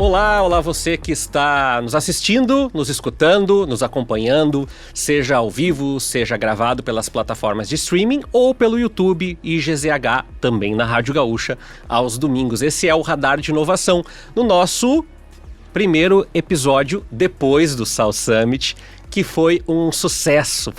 Olá, olá você que está nos assistindo, nos escutando, nos acompanhando, seja ao vivo, seja gravado pelas plataformas de streaming ou pelo YouTube e GZH, também na Rádio Gaúcha, aos domingos. Esse é o Radar de Inovação, no nosso primeiro episódio depois do South Summit, que foi um sucesso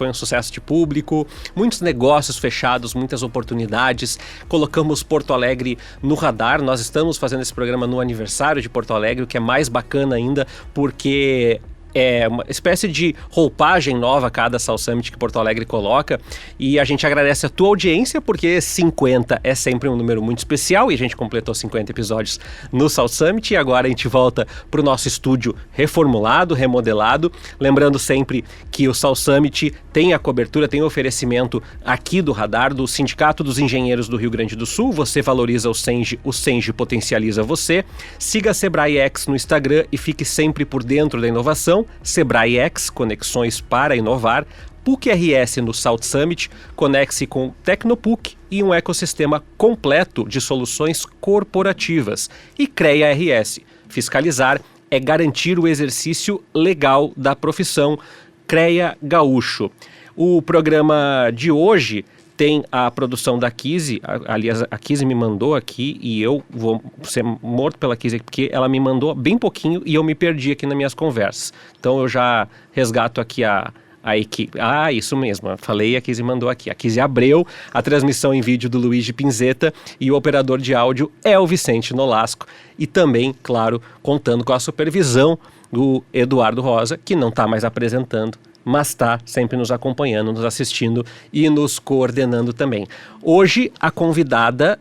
de público, muitos negócios fechados, muitas oportunidades. Colocamos Porto Alegre no radar. Nós estamos fazendo esse programa no aniversário de Porto Alegre, o que é mais bacana ainda, porque é uma espécie de roupagem nova cada South Summit que Porto Alegre coloca, e a gente agradece a tua audiência, porque 50 é sempre um número muito especial, e a gente completou 50 episódios no South Summit, e agora a gente volta para o nosso estúdio reformulado, remodelado, lembrando sempre que o South Summit tem a cobertura, tem o oferecimento aqui do Radar, do Sindicato dos Engenheiros do Rio Grande do Sul. Você valoriza o Sengi potencializa você. Siga a Sebrae X no Instagram e fique sempre por dentro da inovação. Sebrae X, conexões para inovar. PUC-RS no South Summit, conecte-se com Tecnopuc e um ecossistema completo de soluções corporativas. E CREA-RS, fiscalizar é garantir o exercício legal da profissão. CREA Gaúcho. O programa de hoje tem a produção da Kizzy. Aliás, a Kizzy me mandou aqui e eu vou ser morto pela Kizzy, porque ela me mandou bem pouquinho e eu me perdi aqui nas minhas conversas. Então eu já resgato aqui a equipe. Ah, isso mesmo, eu falei, a Kizzy mandou aqui. A Kizzy Abreu, a transmissão em vídeo do Luigi Pinzeta e o operador de áudio é o Vicente Nolasco. E também, claro, contando com a supervisão do Eduardo Rosa, que não está mais apresentando, mas está sempre nos acompanhando, nos assistindo e nos coordenando também. Hoje, a convidada,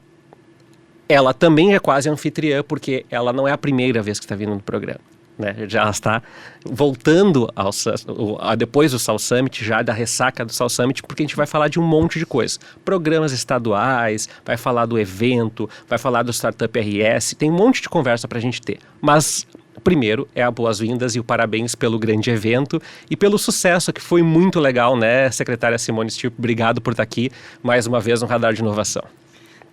ela também é quase anfitriã, porque ela não é a primeira vez que está vindo no programa, né? Já está voltando depois do South Summit, já da ressaca do South Summit, porque a gente vai falar de um monte de coisa. Programas estaduais, vai falar do evento, vai falar do Startup RS, tem um monte de conversa para a gente ter. Mas primeiro é a boas-vindas e o parabéns pelo grande evento e pelo sucesso, que foi muito legal, né, secretária Simone Stipp? Obrigado por estar aqui mais uma vez no Radar de Inovação.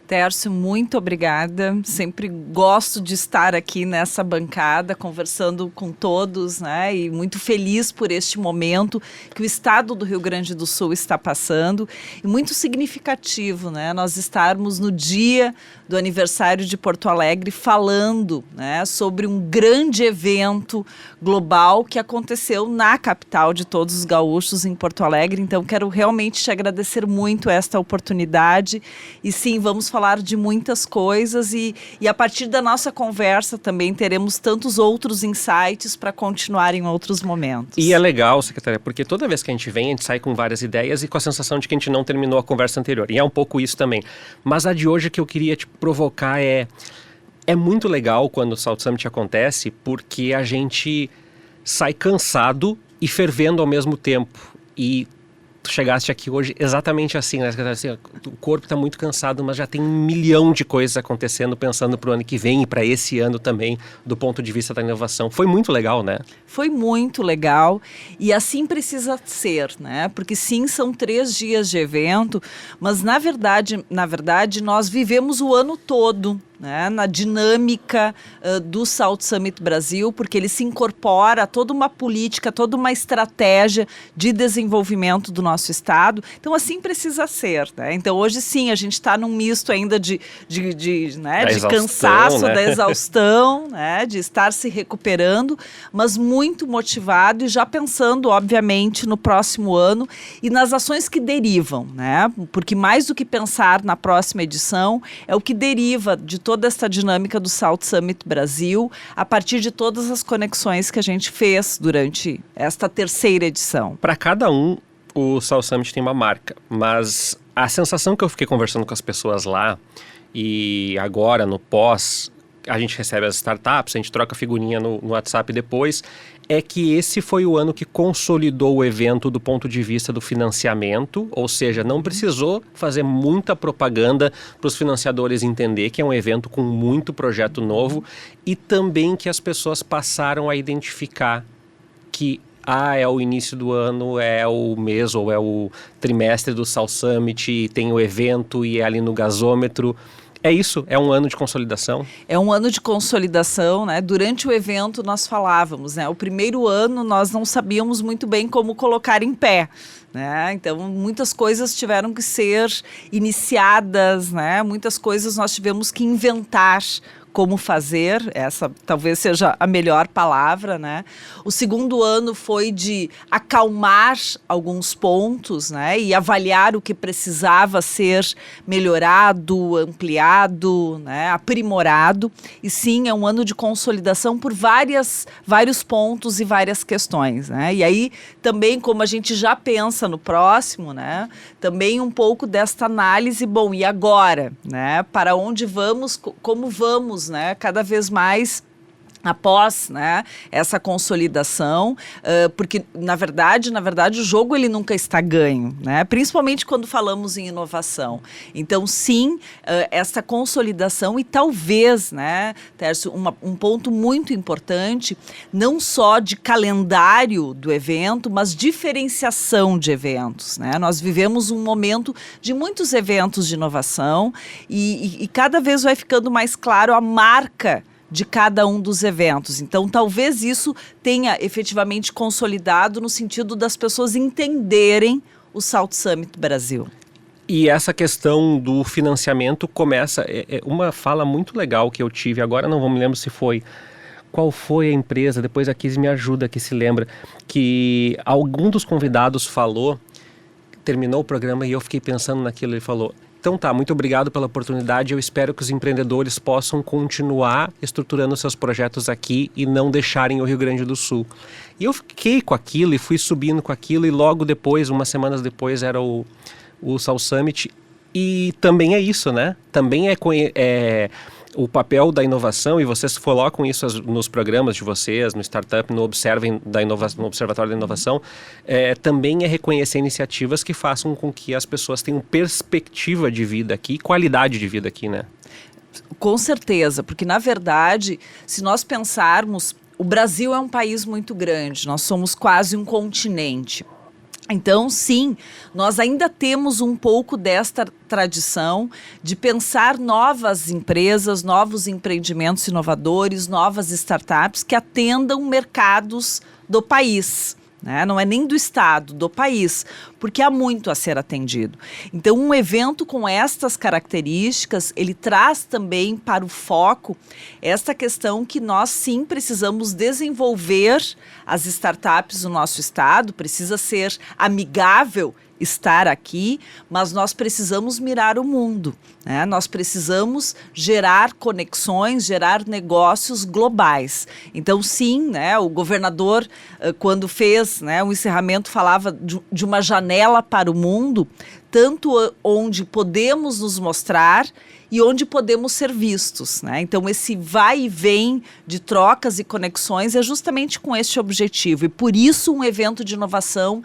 Tércio, muito obrigada. Sempre gosto de estar aqui nessa bancada, conversando com todos, né? E muito feliz por este momento que o estado do Rio Grande do Sul está passando. E muito significativo, né? Nós estarmos no dia do aniversário de Porto Alegre falando, né, sobre um grande evento global que aconteceu na capital de todos os gaúchos, em Porto Alegre. Então, quero realmente te agradecer muito esta oportunidade. E sim, vamos falar de muitas coisas e a partir da nossa conversa também teremos tantos outros insights para continuar em outros momentos. E é legal, secretária, porque toda vez que a gente vem, a gente sai com várias ideias e com a sensação de que a gente não terminou a conversa anterior. E é um pouco isso também. Mas a de hoje que eu queria te provocar é muito legal quando o South Summit acontece, porque a gente sai cansado e fervendo ao mesmo tempo. E tu chegaste aqui hoje exatamente assim, né? Assim, o corpo está muito cansado, mas já tem 1 milhão de coisas acontecendo, pensando para o ano que vem e para esse ano também, do ponto de vista da inovação. Foi muito legal, né? Foi muito legal e assim precisa ser, né? Porque sim, são 3 dias de evento, mas na verdade nós vivemos o ano todo, né, na dinâmica do South Summit Brasil, porque ele se incorpora a toda uma política, toda uma estratégia de desenvolvimento do nosso estado. Então, assim precisa ser, né? Então, hoje sim, a gente está num misto ainda de cansaço, né? Da exaustão, né? De estar se recuperando, mas muito motivado e já pensando, obviamente, no próximo ano e nas ações que derivam, né? Porque mais do que pensar na próxima edição, é o que deriva de toda esta dinâmica do South Summit Brasil, a partir de todas as conexões que a gente fez durante esta 3ª edição. Para cada um, o South Summit tem uma marca, mas a sensação que eu fiquei conversando com as pessoas lá, e agora no pós, a gente recebe as startups, a gente troca figurinha no WhatsApp depois, é que esse foi o ano que consolidou o evento do ponto de vista do financiamento, ou seja, não precisou fazer muita propaganda para os financiadores entender que é um evento com muito projeto novo, e também que as pessoas passaram a identificar que é o início do ano, é o mês ou é o trimestre do South Summit, e tem o evento e é ali no gasômetro. É isso? É um ano de consolidação? É um ano de consolidação, né? Durante o evento nós falávamos, né? O primeiro ano nós não sabíamos muito bem como colocar em pé, né? Então muitas coisas tiveram que ser iniciadas, né? Muitas coisas nós tivemos que inventar como fazer, essa talvez seja a melhor palavra, né? O segundo ano foi de acalmar alguns pontos, né? E avaliar o que precisava ser melhorado, ampliado, né? Aprimorado. E sim, é um ano de consolidação por vários pontos e várias questões, né? E aí também, como a gente já pensa no próximo, né? Também um pouco desta análise, bom, e agora, né? Para onde vamos, como vamos, né? Cada vez mais após, né, essa consolidação, porque na verdade o jogo ele nunca está ganho, né, principalmente quando falamos em inovação. Então sim, essa consolidação e talvez, né, Tércio, um ponto muito importante, não só de calendário do evento, mas diferenciação de eventos, né. Nós vivemos um momento de muitos eventos de inovação e cada vez vai ficando mais claro a marca de cada um dos eventos. Então, talvez isso tenha efetivamente consolidado no sentido das pessoas entenderem o South Summit Brasil. E essa questão do financiamento começa... É uma fala muito legal que eu tive, agora não me lembro se foi... Qual foi a empresa? Depois a Kiz me ajuda, que se lembra, que algum dos convidados falou, terminou o programa e eu fiquei pensando naquilo, ele falou... Então tá, muito obrigado pela oportunidade, eu espero que os empreendedores possam continuar estruturando seus projetos aqui e não deixarem o Rio Grande do Sul. E eu fiquei com aquilo e fui subindo com aquilo e logo depois, umas semanas depois, era o South Summit e também é isso, né? Também é o papel da inovação, e vocês colocam isso nos programas de vocês, no Startup, no Observatório da Inovação, também é reconhecer iniciativas que façam com que as pessoas tenham perspectiva de vida aqui e qualidade de vida aqui, né? Com certeza, porque na verdade, se nós pensarmos, o Brasil é um país muito grande, nós somos quase um continente. Então, sim, nós ainda temos um pouco desta tradição de pensar novas empresas, novos empreendimentos inovadores, novas startups que atendam mercados do país. Né? Não é nem do estado, do país, porque há muito a ser atendido. Então, um evento com estas características, ele traz também para o foco esta questão que nós sim precisamos desenvolver as startups do nosso estado, precisa ser amigável estar aqui, mas nós precisamos mirar o mundo, né? Nós precisamos gerar conexões, gerar negócios globais. Então, sim, né, o governador, quando fez, né, o encerramento, falava de uma janela para o mundo, tanto onde podemos nos mostrar e onde podemos ser vistos, né? Então, esse vai e vem de trocas e conexões é justamente com este objetivo. E por isso um evento de inovação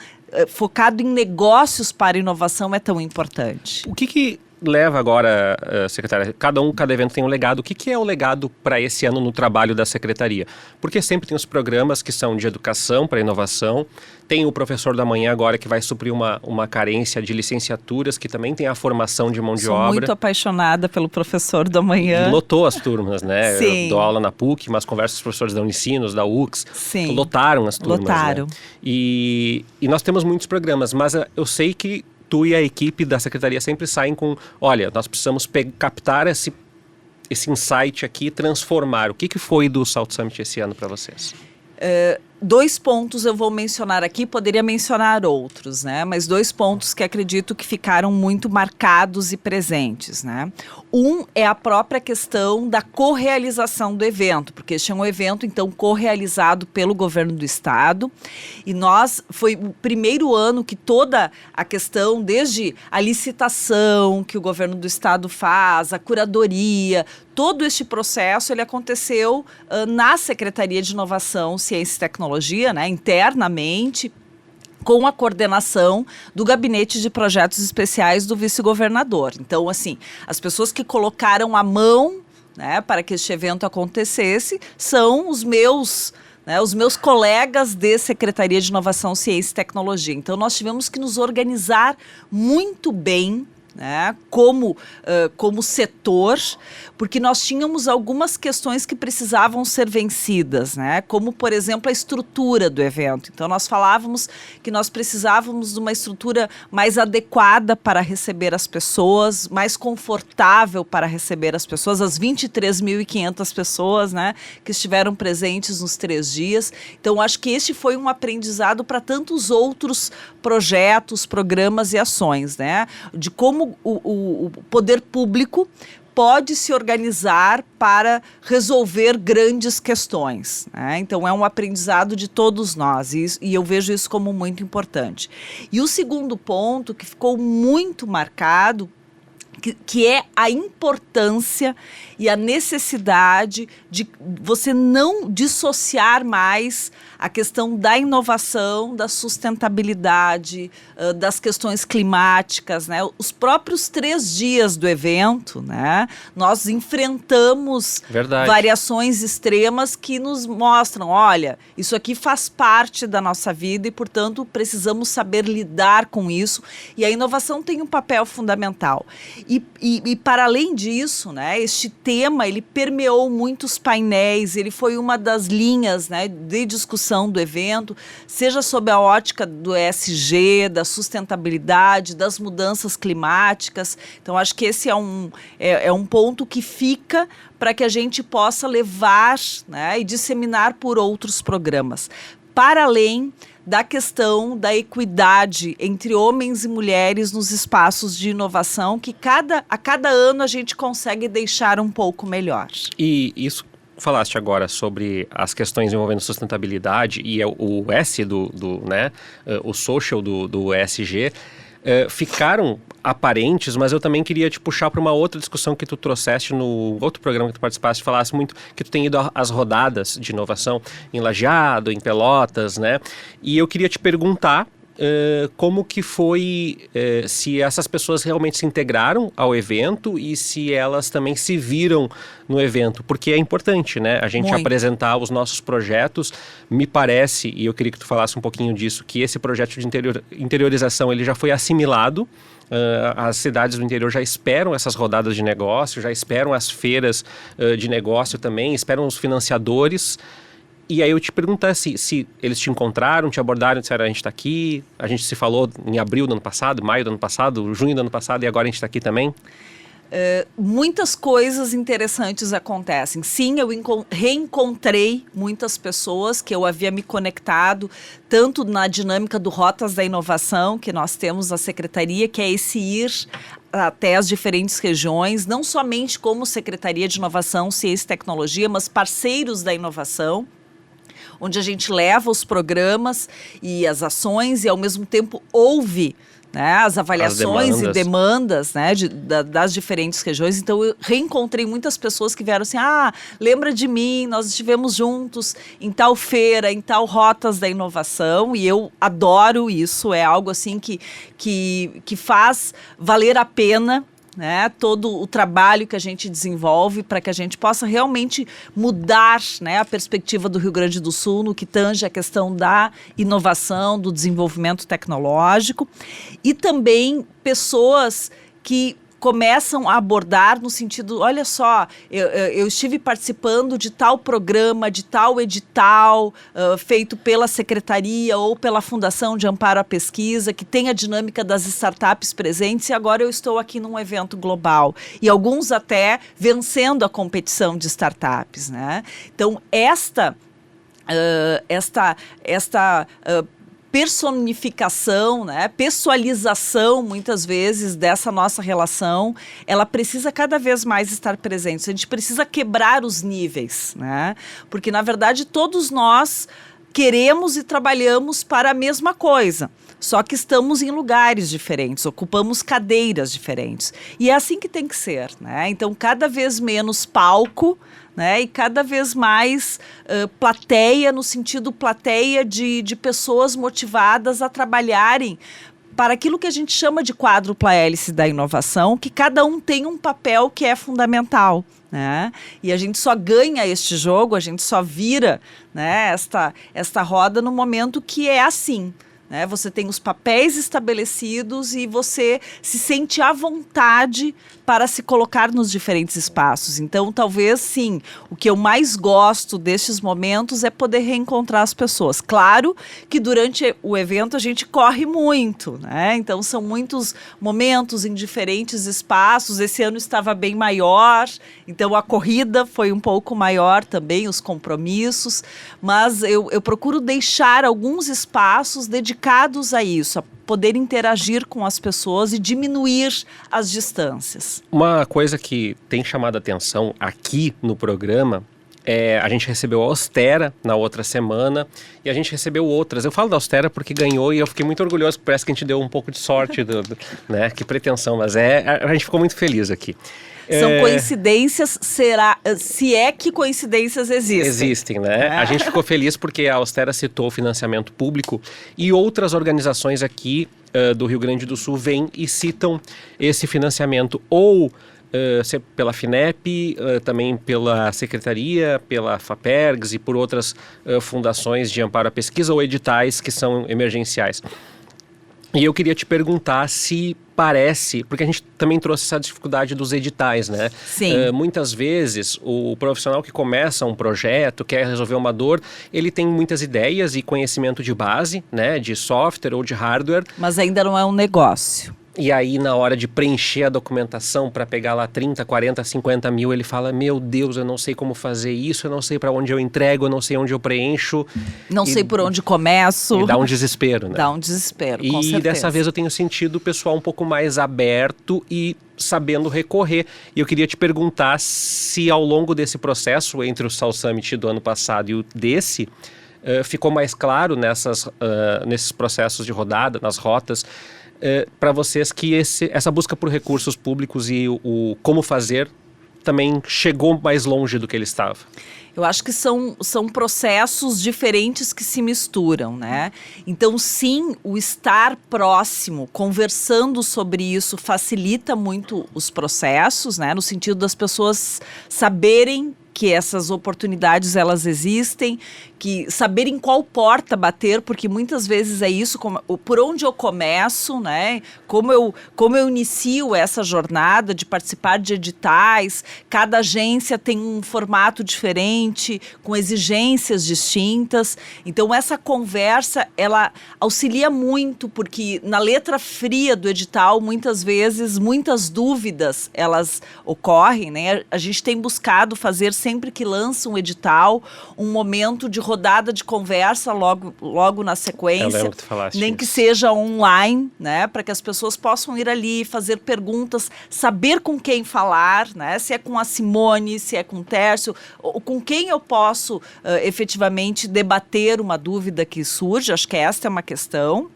focado em negócios para inovação é tão importante. O que leva agora, secretária, cada evento tem um legado. O que é o legado para esse ano no trabalho da secretaria? Porque sempre tem os programas que são de educação para inovação, tem o professor da manhã agora que vai suprir uma carência de licenciaturas, que também tem a formação de mão de obra. Sou muito apaixonada pelo professor da manhã. E lotou as turmas, né? Sim. Eu dou aula na PUC, mas converso com os professores da Unicinos, da UX. Sim. Lotaram as turmas. Lotaram. Né? E nós temos muitos programas, mas eu sei que tu e a equipe da secretaria sempre saem com, olha, nós precisamos captar esse insight aqui e transformar. O que foi do South Summit esse ano para vocês? 2 pontos eu vou mencionar aqui, poderia mencionar outros, né? Mas 2 pontos que acredito que ficaram muito marcados e presentes, né? Um é a própria questão da correalização do evento, porque este é um evento, então, correalizado pelo governo do estado, e foi o primeiro ano que toda a questão, desde a licitação que o governo do estado faz, a curadoria, todo este processo, ele aconteceu na Secretaria de Inovação, Ciência e Tecnologia, né, internamente, com a coordenação do Gabinete de Projetos Especiais do vice-governador. Então, assim, as pessoas que colocaram a mão, né, para que este evento acontecesse são os meus colegas de Secretaria de Inovação, Ciência e Tecnologia. Então, nós tivemos que nos organizar muito bem, né, como setor, porque nós tínhamos algumas questões que precisavam ser vencidas, né, como, por exemplo, a estrutura do evento. Então, nós falávamos que nós precisávamos de uma estrutura mais adequada para receber as pessoas, mais confortável para receber as pessoas, as 23.500 pessoas, né, que estiveram presentes nos 3 dias. Então, acho que este foi um aprendizado para tantos outros projetos, programas e ações, né, de como o poder público pode se organizar para resolver grandes questões, né? Então, é um aprendizado de todos nós e eu vejo isso como muito importante. E o segundo ponto que ficou muito marcado, que é a importância e a necessidade de você não dissociar mais a questão da inovação, da sustentabilidade, das questões climáticas, né? Os próprios 3 dias do evento, né? Nós enfrentamos variações extremas que nos mostram, olha, isso aqui faz parte da nossa vida e, portanto, precisamos saber lidar com isso. E a inovação tem um papel fundamental. E para além disso, né, este tema ele permeou muitos painéis, ele foi uma das linhas, né, de discussão do evento, seja sob a ótica do ESG, da sustentabilidade, das mudanças climáticas. Então, acho que esse é um ponto que fica para que a gente possa levar, né, e disseminar por outros programas. Para além da questão da equidade entre homens e mulheres nos espaços de inovação, que a cada ano a gente consegue deixar um pouco melhor. E isso falaste agora sobre as questões envolvendo sustentabilidade e o S né, o social do ESG, ficaram aparentes, mas eu também queria te puxar para uma outra discussão que tu trouxeste no outro programa que tu participaste, falasse muito que tu tem ido às rodadas de inovação em Lajeado, em Pelotas, né? E eu queria te perguntar como que foi, se essas pessoas realmente se integraram ao evento e se elas também se viram no evento, porque é importante, né, a gente apresentar os nossos projetos. Me parece, e eu queria que tu falasse um pouquinho disso, que esse projeto de interiorização ele já foi assimilado. As cidades do interior já esperam essas rodadas de negócio, já esperam as feiras de negócio também, esperam os financiadores. E aí eu te perguntar se eles te encontraram, te abordaram, disseram, a gente está aqui, a gente se falou em abril do ano passado, maio do ano passado, junho do ano passado, e agora a gente está aqui também? Muitas coisas interessantes acontecem. Sim, eu reencontrei muitas pessoas que eu havia me conectado, tanto na dinâmica do Rotas da Inovação, que nós temos na Secretaria, que é esse ir até as diferentes regiões, não somente como Secretaria de Inovação, Ciência e Tecnologia, mas parceiros da inovação, onde a gente leva os programas e as ações e, ao mesmo tempo, ouve, né, as avaliações e demandas, né, das diferentes regiões. Então, eu reencontrei muitas pessoas que vieram assim, lembra de mim, nós estivemos juntos em tal feira, em tal Rotas da Inovação, e eu adoro isso, é algo assim que faz valer a pena, né, todo o trabalho que a gente desenvolve para que a gente possa realmente mudar, né, a perspectiva do Rio Grande do Sul no que tange a questão da inovação, do desenvolvimento tecnológico, e também pessoas que começam a abordar no sentido, olha só, eu estive participando de tal programa, de tal edital, feito pela Secretaria ou pela Fundação de Amparo à Pesquisa, que tem a dinâmica das startups presentes, e agora eu estou aqui num evento global. E alguns até vencendo a competição de startups, né? Então, esta personificação, né, pessoalização, muitas vezes, dessa nossa relação, ela precisa cada vez mais estar presente. A gente precisa quebrar os níveis, né? Porque, na verdade, todos nós queremos e trabalhamos para a mesma coisa, só que estamos em lugares diferentes, ocupamos cadeiras diferentes. E é assim que tem que ser, né? Então, cada vez menos palco, né, e cada vez mais plateia, no sentido plateia de pessoas motivadas a trabalharem para aquilo que a gente chama de quádrupla hélice da inovação, que cada um tem um papel que é fundamental, né? E a gente só ganha este jogo, a gente só vira, né, esta roda no momento que é assim, né? Você tem os papéis estabelecidos e você se sente à vontade para se colocar nos diferentes espaços. Então, talvez, sim, o que eu mais gosto destes momentos é poder reencontrar as pessoas. Claro que durante o evento a gente corre muito, né? Então, são muitos momentos em diferentes espaços. Esse ano estava bem maior, então a corrida foi um pouco maior também, os compromissos. Mas eu procuro deixar alguns espaços dedicados a isso, a poder interagir com as pessoas e diminuir as distâncias. Uma coisa que tem chamado a atenção aqui no programa a gente recebeu a Austera na outra semana e a gente recebeu outras. Eu falo da Austera porque ganhou e eu fiquei muito orgulhoso, porque parece que a gente deu um pouco de sorte, né? Que pretensão, mas a gente ficou muito feliz aqui. São coincidências, se é que coincidências existem. Existem, né? A gente ficou feliz porque a Austera citou o financiamento público e outras organizações aqui do Rio Grande do Sul vêm e citam esse financiamento ou pela FINEP, também pela Secretaria, pela FAPERGS e por outras fundações de amparo à pesquisa ou editais que são emergenciais. E eu queria te perguntar se parece, porque a gente também trouxe essa dificuldade dos editais, né? Sim. Muitas vezes o profissional que começa um projeto, quer resolver uma dor, ele tem muitas ideias e conhecimento de base, né? De software ou de hardware. Mas ainda não é um negócio. E aí, na hora de preencher a documentação para pegar lá 30, 40, 50 mil, ele fala, meu Deus, eu não sei como fazer isso, eu não sei para onde eu entrego, eu não sei onde eu preencho. Não sei por onde começo. E dá um desespero, né? Dá um desespero, com certeza. E dessa vez eu tenho sentido o pessoal um pouco mais aberto e sabendo recorrer. E eu queria te perguntar se ao longo desse processo, entre o Sal Summit do ano passado e o desse, ficou mais claro nesses processos de rodada, nas rotas, para vocês que essa busca por recursos públicos e o como fazer também chegou mais longe do que ele estava? Eu acho que são processos diferentes que se misturam, né? Então, sim, o estar próximo, conversando sobre isso, facilita muito os processos, né? No sentido das pessoas saberem que essas oportunidades elas existem, que saberem qual porta bater, porque muitas vezes é isso, por onde eu começo, né? Como eu inicio essa jornada de participar de editais, cada agência tem um formato diferente, com exigências distintas. Então essa conversa, ela auxilia muito, porque na letra fria do edital, muitas vezes, muitas dúvidas, elas ocorrem, né? A gente tem buscado fazer sempre que lança um edital, um momento de rodada de conversa logo na sequência. Eu lembro que tu falaste nem isso. que seja online, né? Para que as pessoas possam ir ali, fazer perguntas, saber com quem falar, né? Se é com a Simone, se é com o Tércio, ou com quem eu posso efetivamente debater uma dúvida que surge. Acho que esta é uma questão.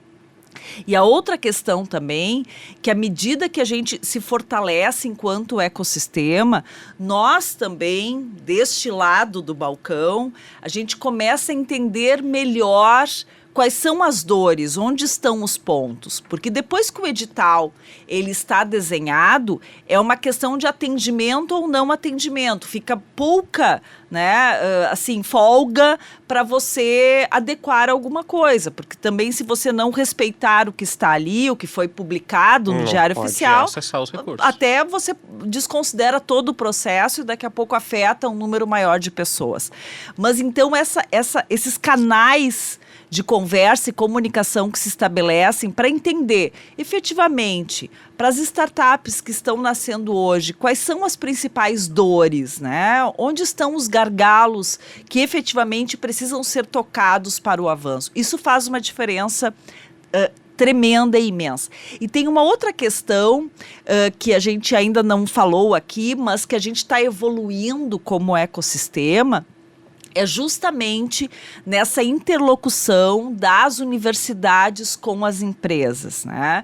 E a outra questão também, que à medida que a gente se fortalece enquanto ecossistema, nós também, deste lado do balcão, a gente começa a entender melhor quais são as dores, onde estão os pontos. Porque depois que o edital ele está desenhado, é uma questão de atendimento ou não atendimento. Fica pouca, né, folga para você adequar alguma coisa. Porque também se você não respeitar o que está ali, o que foi publicado no Diário Oficial, acessar os recursos. Até você desconsidera todo o processo e daqui a pouco afeta um número maior de pessoas. Mas então esses canais de conversa e comunicação que se estabelecem para entender efetivamente para as startups que estão nascendo hoje, quais são as principais dores, né? Onde estão os gargalos que efetivamente precisam ser tocados para o avanço. Isso faz uma diferença tremenda e imensa. E tem uma outra questão que a gente ainda não falou aqui, mas que a gente está evoluindo como ecossistema, é justamente nessa interlocução das universidades com as empresas, né?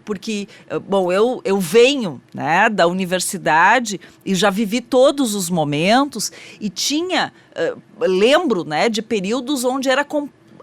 Porque, bom, eu venho, né, da universidade e já vivi todos os momentos e lembro, né, de períodos onde era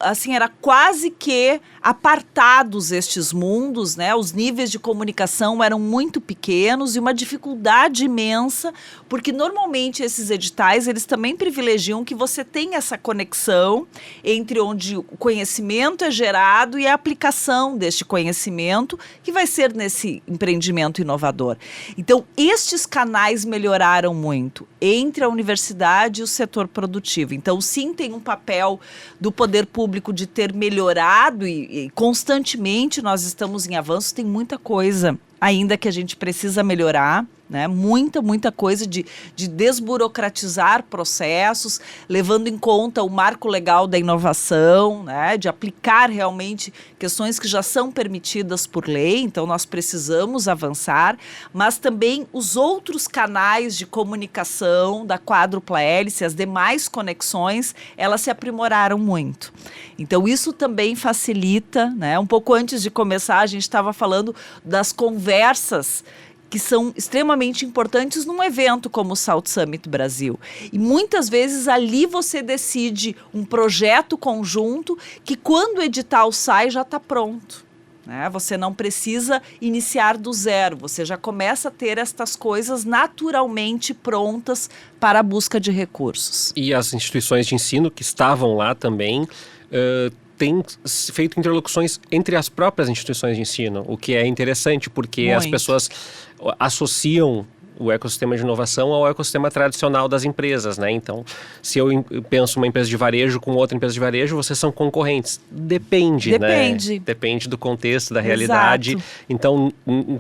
assim, era quase que apartados estes mundos, né? Os níveis de comunicação eram muito pequenos e uma dificuldade imensa, porque normalmente esses editais, eles também privilegiam que você tenha essa conexão entre onde o conhecimento é gerado e a aplicação deste conhecimento, que vai ser nesse empreendimento inovador. Então, estes canais melhoraram muito entre a universidade e o setor produtivo. Então, sim, tem um papel do poder público de ter melhorado e constantemente nós estamos em avanço, tem muita coisa ainda que a gente precisa melhorar, né? Muita coisa de desburocratizar processos, levando em conta o marco legal da inovação, né? De aplicar realmente questões que já são permitidas por lei, então nós precisamos avançar, mas também os outros canais de comunicação da quádrupla hélice, as demais conexões, elas se aprimoraram muito. Então isso também facilita, né? Um pouco antes de começar, a gente estava falando das conversas que são extremamente importantes num evento como o South Summit Brasil. E muitas vezes ali você decide um projeto conjunto que quando o edital sai já está pronto. Né? Você não precisa iniciar do zero, você já começa a ter estas coisas naturalmente prontas para a busca de recursos. E as instituições de ensino que estavam lá também têm feito interlocuções entre as próprias instituições de ensino, o que é interessante, porque as pessoas associam o ecossistema de inovação ao ecossistema tradicional das empresas, né? Então, se eu penso uma empresa de varejo com outra empresa de varejo, vocês são concorrentes. Depende, né? Depende do contexto, da realidade. Exato. Então,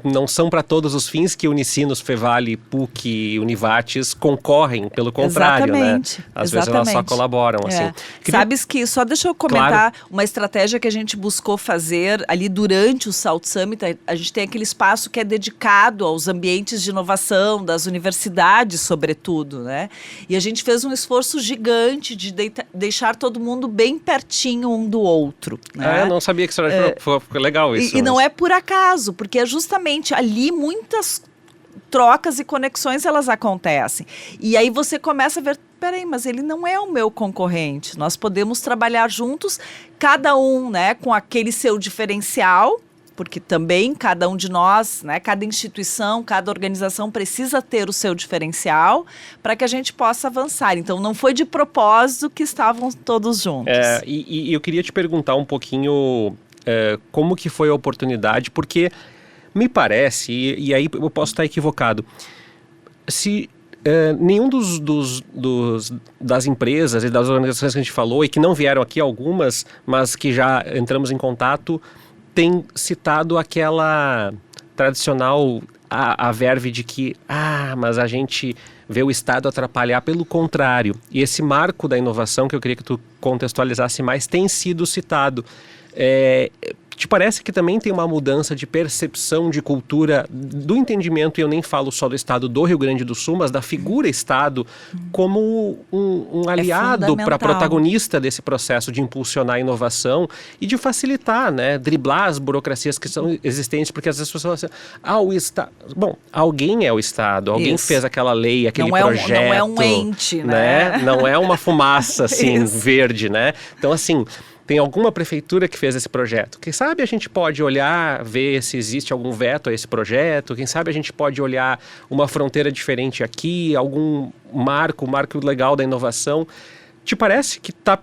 não são para todos os fins que Unicinos, Fevale, PUC, Univates concorrem, pelo contrário, exatamente, né? Às vezes elas só colaboram, assim. Sabes que, só deixa eu comentar, uma estratégia que a gente buscou fazer ali durante o South Summit, a gente tem aquele espaço que é dedicado aos ambientes de inovação, das universidades, sobretudo, né? E a gente fez um esforço gigante de deixar todo mundo bem pertinho um do outro. Né? Eu não sabia que isso era... Foi legal isso. E não é por acaso, porque é justamente ali muitas trocas e conexões elas acontecem. E aí você começa a ver, peraí, mas ele não é o meu concorrente. Nós podemos trabalhar juntos, cada um, né, com aquele seu diferencial, porque também cada um de nós, né, cada instituição, cada organização precisa ter o seu diferencial para que a gente possa avançar. Então, não foi de propósito que estavam todos juntos. E eu queria te perguntar um pouquinho como que foi a oportunidade, porque me parece, e aí eu posso estar equivocado, se nenhum das empresas e das organizações que a gente falou, e que não vieram aqui algumas, mas que já entramos em contato, tem citado aquela tradicional a verve de que, mas a gente vê o Estado atrapalhar. Pelo contrário, e esse marco da inovação que eu queria que tu contextualizasse mais tem sido citado. Te parece que também tem uma mudança de percepção de cultura, do entendimento, e eu nem falo só do Estado do Rio Grande do Sul, mas da figura Estado como um aliado para protagonista desse processo de impulsionar a inovação e de facilitar, né, driblar as burocracias que são existentes, porque às vezes as pessoas falam assim, o Estado... Bom, alguém é o Estado, alguém fez aquela lei, aquele projeto. Não é um ente, né? Não é uma fumaça, assim, verde, né? Então, assim... Tem alguma prefeitura que fez esse projeto. Quem sabe a gente pode olhar, ver se existe algum veto a esse projeto. Quem sabe a gente pode olhar uma fronteira diferente aqui, algum marco legal da inovação. Te parece que está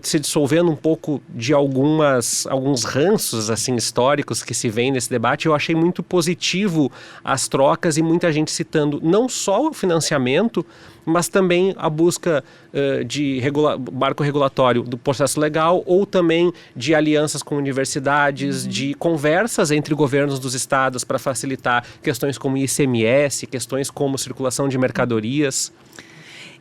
se dissolvendo um pouco de alguns ranços assim, históricos que se vêem nesse debate? Eu achei muito positivo as trocas e muita gente citando não só o financiamento, mas também a busca de marco regulatório do processo legal, ou também de alianças com universidades, de conversas entre governos dos estados para facilitar questões como ICMS, questões como circulação de mercadorias.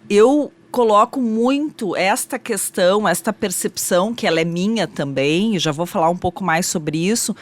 Eu coloco muito esta questão, esta percepção, que ela é minha também, e já vou falar um pouco mais sobre isso,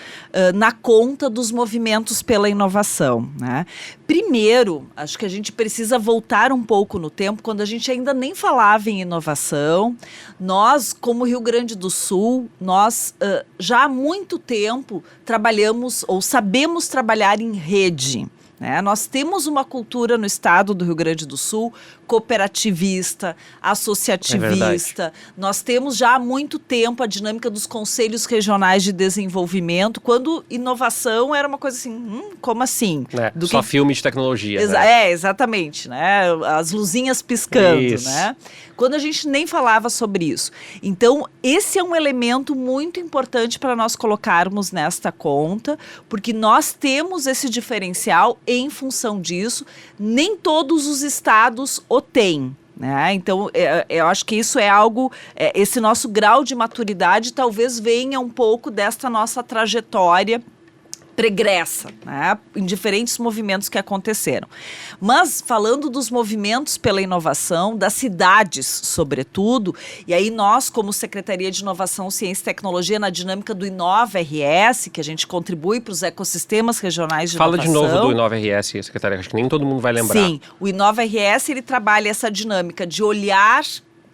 na conta dos movimentos pela inovação, né? Primeiro, acho que a gente precisa voltar um pouco no tempo, quando a gente ainda nem falava em inovação. Nós, como Rio Grande do Sul, nós já há muito tempo trabalhamos ou sabemos trabalhar em rede. né? Nós temos uma cultura no estado do Rio Grande do Sul cooperativista, associativista. Nós temos já há muito tempo a dinâmica dos conselhos regionais de desenvolvimento, quando inovação era uma coisa assim, como assim? Só filme de tecnologia. Né? Exatamente, né? As luzinhas piscando, né? Quando a gente nem falava sobre isso. Então, esse é um elemento muito importante para nós colocarmos nesta conta, porque nós temos esse diferencial em função disso. Nem todos os estados o têm. Né? Então, eu acho que isso é algo, esse nosso grau de maturidade talvez venha um pouco desta nossa trajetória pregressa, né, em diferentes movimentos que aconteceram. Mas, falando dos movimentos pela inovação, das cidades, sobretudo, e aí nós, como Secretaria de Inovação, Ciência e Tecnologia, na dinâmica do Inova-RS, que a gente contribui para os ecossistemas regionais de inovação. Fala de novo do Inova-RS, secretária, acho que nem todo mundo vai lembrar. Sim, o Inova-RS, ele trabalha essa dinâmica de olhar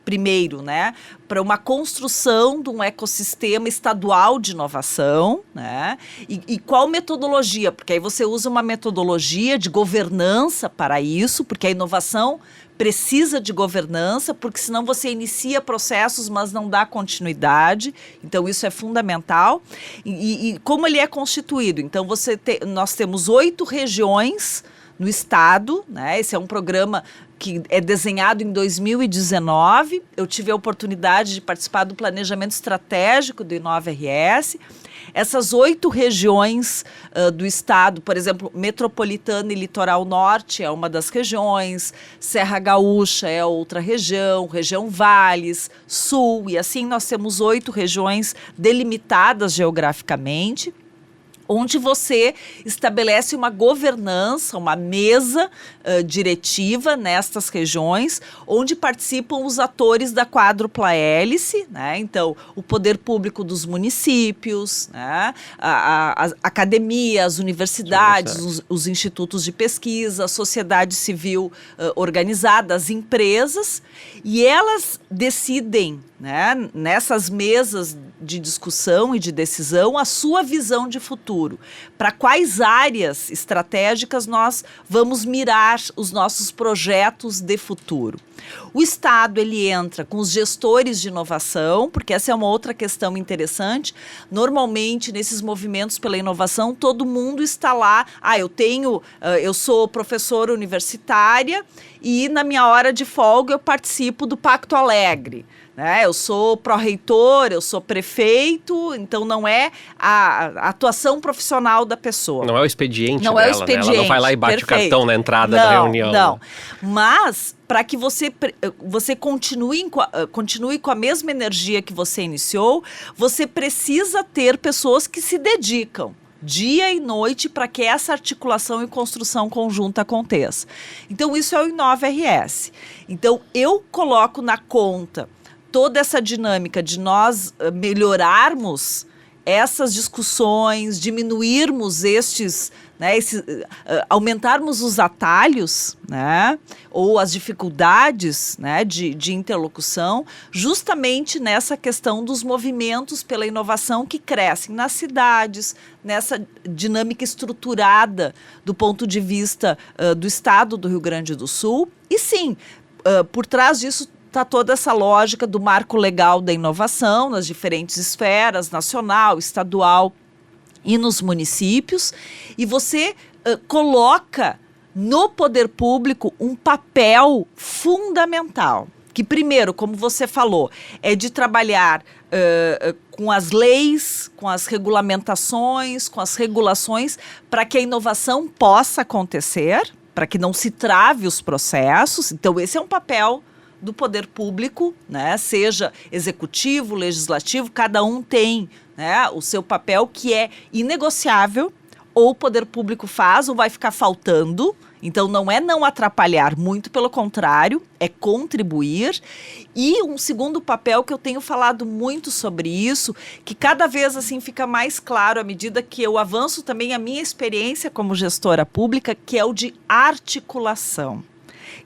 primeiro, né, para uma construção de um ecossistema estadual de inovação, né, e qual metodologia, porque aí você usa uma metodologia de governança para isso, porque a inovação precisa de governança, porque senão você inicia processos, mas não dá continuidade, então isso é fundamental. E como ele é constituído? Então nós temos 8 regiões no estado, né? Esse é um programa que é desenhado em 2019. Eu tive a oportunidade de participar do planejamento estratégico do Inova-RS. Essas 8 regiões do estado, por exemplo, Metropolitana e Litoral Norte é uma das regiões, Serra Gaúcha é outra região, região Vales, Sul, e assim nós temos 8 regiões delimitadas geograficamente, onde você estabelece uma governança, uma mesa diretiva nestas regiões, onde participam os atores da quádrupla hélice, né? Então, o poder público dos municípios, né? a academia, as universidades, os institutos de pesquisa, a sociedade civil organizada, as empresas, e elas decidem, né, nessas mesas de discussão e de decisão, a sua visão de futuro. Para quais áreas estratégicas nós vamos mirar os nossos projetos de futuro. O Estado, ele entra com os gestores de inovação, porque essa é uma outra questão interessante. Normalmente, nesses movimentos pela inovação, todo mundo está lá. Eu sou professora universitária e na minha hora de folga eu participo do Pacto Alegre. Né? Eu sou pró-reitor, eu sou prefeito, então não é a atuação profissional da pessoa. Não é o expediente não dela, é o expediente, né? Ela não vai lá e bate o cartão na entrada da reunião. Não, mas para que você continue com a mesma energia que você iniciou, você precisa ter pessoas que se dedicam dia e noite para que essa articulação e construção conjunta aconteça. Então, isso é o Inova-RS. Então, eu coloco na conta toda essa dinâmica de nós melhorarmos essas discussões, diminuirmos aumentarmos os atalhos, né, ou as dificuldades, né, de interlocução, justamente nessa questão dos movimentos pela inovação que crescem nas cidades, nessa dinâmica estruturada do ponto de vista do estado do Rio Grande do Sul. E sim, por trás disso está toda essa lógica do marco legal da inovação nas diferentes esferas, nacional, estadual e nos municípios, e você coloca no poder público um papel fundamental, que primeiro, como você falou, é de trabalhar com as leis, com as regulamentações, com as regulações, para que a inovação possa acontecer, para que não se trave os processos. Então, esse é um papel do poder público, né? Seja executivo, legislativo, cada um tem, né, o seu papel que é inegociável, ou o poder público faz ou vai ficar faltando. Então não é não atrapalhar, muito pelo contrário, é contribuir. E um segundo papel que eu tenho falado muito sobre isso, que cada vez assim fica mais claro à medida que eu avanço também a minha experiência como gestora pública, que é o de articulação.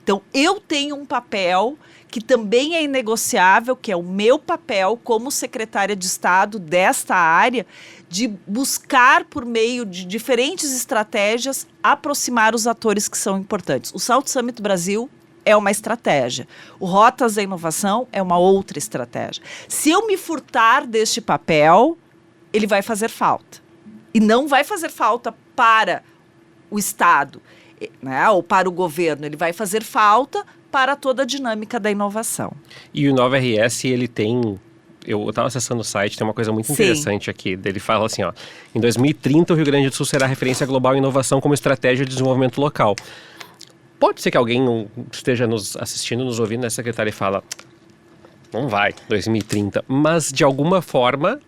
Então, eu tenho um papel que também é inegociável, que é o meu papel como secretária de Estado desta área, de buscar, por meio de diferentes estratégias, aproximar os atores que são importantes. O South Summit Brasil é uma estratégia. O Rotas da Inovação é uma outra estratégia. Se eu me furtar deste papel, ele vai fazer falta. E não vai fazer falta para o Estado, né, ou para o governo. Ele vai fazer falta para toda a dinâmica da inovação. E o Inova RS, ele tem... Eu estava acessando o site, tem uma coisa muito interessante aqui. Ele fala assim, ó, em 2030 o Rio Grande do Sul será referência global em inovação como estratégia de desenvolvimento local. Pode ser que alguém esteja nos assistindo, nos ouvindo, né, secretária, e fala, não vai, 2030. Mas, de alguma forma,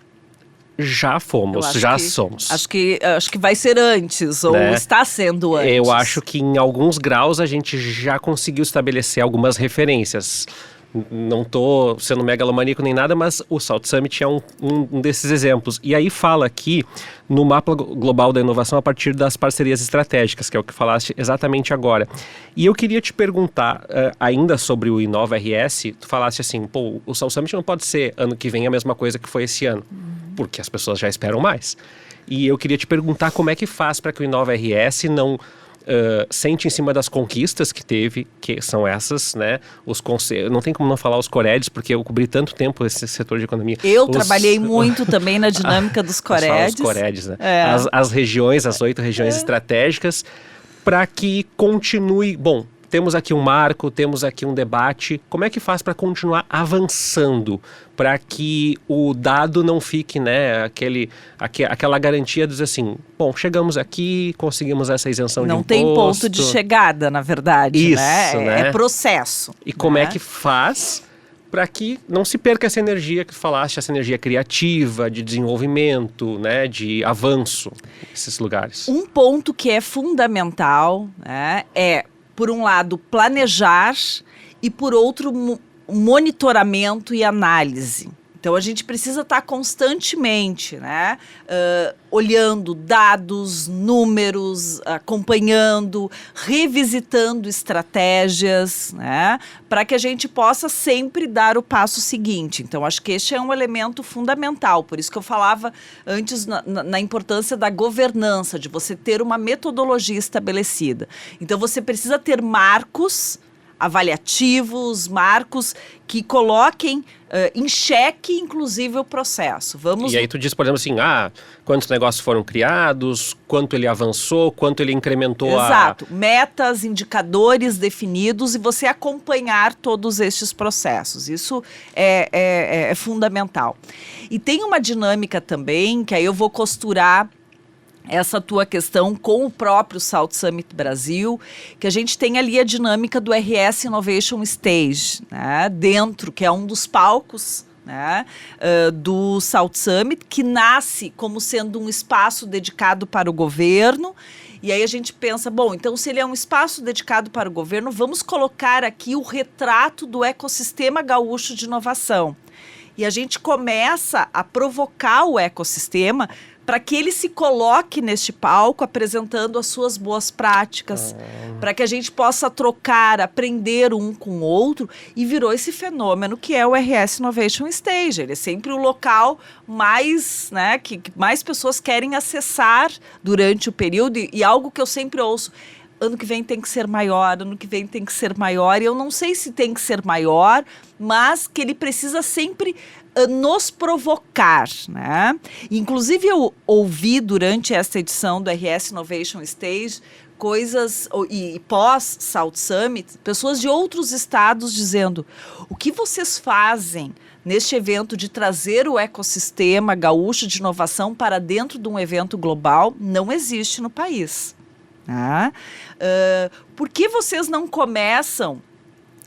já fomos, somos. Acho que vai ser antes, ou está sendo antes. Eu acho que, em alguns graus, a gente já conseguiu estabelecer algumas referências. Não estou sendo megalomaníaco nem nada, mas o South Summit é um desses exemplos. E aí fala aqui no mapa global da inovação a partir das parcerias estratégicas, que é o que falaste exatamente agora. E eu queria te perguntar, ainda sobre o Inova RS, tu falaste assim, pô, o South Summit não pode ser ano que vem a mesma coisa que foi esse ano, porque as pessoas já esperam mais. E eu queria te perguntar como é que faz para que o Inova RS não... sente em cima das conquistas que teve, que são essas, né? Não tem como não falar os Coredes, porque eu cobri tanto tempo esse setor de economia. Eu trabalhei muito também na dinâmica dos Coredes. Os Coredes, né? As regiões, as 8 regiões estratégicas, para que continue... Bom, temos aqui um marco, temos aqui um debate. Como é que faz para continuar avançando? Para que o dado não fique, né, aquela garantia de dizer assim, bom, chegamos aqui, conseguimos essa isenção de imposto. Não tem ponto de chegada, na verdade, isso, né? É processo. E como é que faz para que não se perca essa energia que falaste, essa energia criativa, de desenvolvimento, né, de avanço nesses lugares? Um ponto que é fundamental, né, é, por um lado, planejar e, por outro, monitoramento e análise. Então, a gente precisa estar constantemente, né, olhando dados, números, acompanhando, revisitando estratégias, né, para que a gente possa sempre dar o passo seguinte. Então, acho que este é um elemento fundamental. Por isso que eu falava antes na importância da governança, de você ter uma metodologia estabelecida. Então, você precisa ter marcos avaliativos, marcos que coloquem em xeque, inclusive, o processo. E aí tu diz, por exemplo, assim, quantos negócios foram criados, quanto ele avançou, quanto ele incrementou Exato. Metas, indicadores definidos e você acompanhar todos estes processos. Isso é fundamental. E tem uma dinâmica também, que aí eu vou costurar essa tua questão com o próprio South Summit Brasil, que a gente tem ali a dinâmica do RS Innovation Stage, né, dentro, que é um dos palcos, né, do South Summit, que nasce como sendo um espaço dedicado para o governo. E aí a gente pensa, bom, então se ele é um espaço dedicado para o governo, vamos colocar aqui o retrato do ecossistema gaúcho de inovação. E a gente começa a provocar o ecossistema para que ele se coloque neste palco apresentando as suas boas práticas, para que a gente possa trocar, aprender um com o outro, e virou esse fenômeno que é o RS Innovation Stage. Ele é sempre o local mais, né, que mais pessoas querem acessar durante o período, e algo que eu sempre ouço, ano que vem tem que ser maior, ano que vem tem que ser maior, e eu não sei se tem que ser maior, mas que ele precisa sempre nos provocar, né? Inclusive eu ouvi durante esta edição do RS Innovation Stage coisas, e pós South Summit, pessoas de outros estados dizendo, o que vocês fazem neste evento de trazer o ecossistema gaúcho de inovação para dentro de um evento global não existe no país. Por que vocês não começam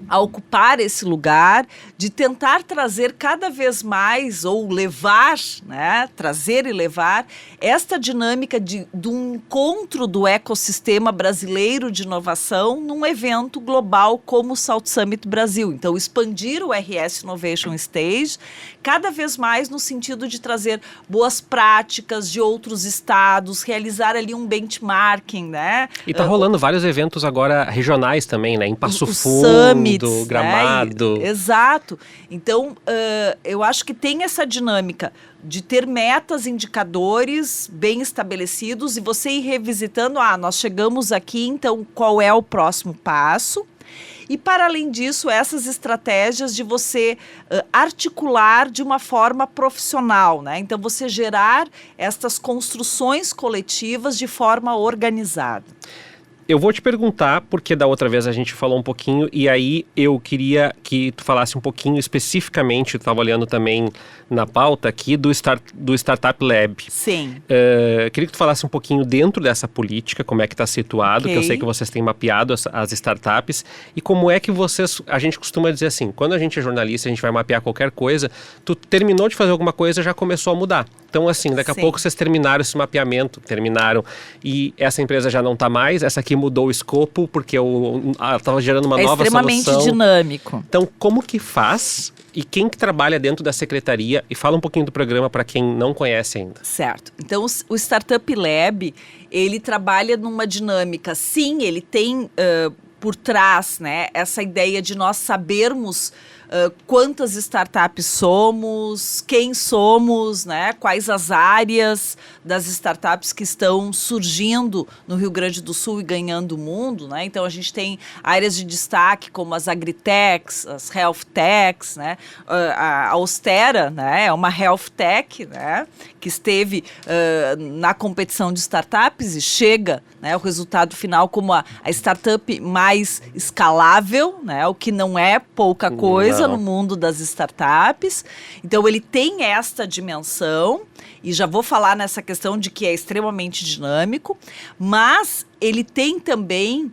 a ocupar esse lugar de tentar trazer cada vez mais, ou levar, né, trazer e levar esta dinâmica de um encontro do ecossistema brasileiro de inovação num evento global como o South Summit Brasil. Então, expandir o RS Innovation Stage, cada vez mais no sentido de trazer boas práticas de outros estados, realizar ali um benchmarking, né? E tá rolando vários eventos agora regionais também, né? Em Passo Fundo, summits, Gramado. né? Exato. Então, eu acho que tem essa dinâmica de ter metas, indicadores bem estabelecidos e você ir revisitando, nós chegamos aqui, então qual é o próximo passo? E, para além disso, essas estratégias de você articular de uma forma profissional, né? Então, você gerar estas construções coletivas de forma organizada. Eu vou te perguntar, porque da outra vez a gente falou um pouquinho, e aí eu queria que tu falasse um pouquinho especificamente, eu estava olhando também na pauta aqui, do Startup Lab. Sim. Queria que tu falasse um pouquinho dentro dessa política, como é que está situado, que eu sei que vocês têm mapeado as startups, e como é que a gente costuma dizer assim, quando a gente é jornalista, a gente vai mapear qualquer coisa, tu terminou de fazer alguma coisa, já começou a mudar. Então, assim, daqui a pouco vocês terminaram esse mapeamento, e essa empresa já não está mais, essa aqui mudou o escopo, porque estava gerando uma nova solução. É extremamente dinâmico. Então, como que faz e quem que trabalha dentro da secretaria? E fala um pouquinho do programa para quem não conhece ainda. Certo. Então, o Startup Lab, ele trabalha numa dinâmica, sim, ele tem por trás, né, essa ideia de nós sabermos quantas startups somos, quem somos, né, quais as áreas das startups que estão surgindo no Rio Grande do Sul e ganhando o mundo, né? Então a gente tem áreas de destaque como as agritechs, as health techs, né? A Austera, né, é uma health tech, né, que esteve na competição de startups e chega, né, o resultado final como a startup mais escalável, né, o que não é pouca coisa no mundo das startups. Então ele tem esta dimensão e já vou falar nessa questão de que é extremamente dinâmico, mas ele tem também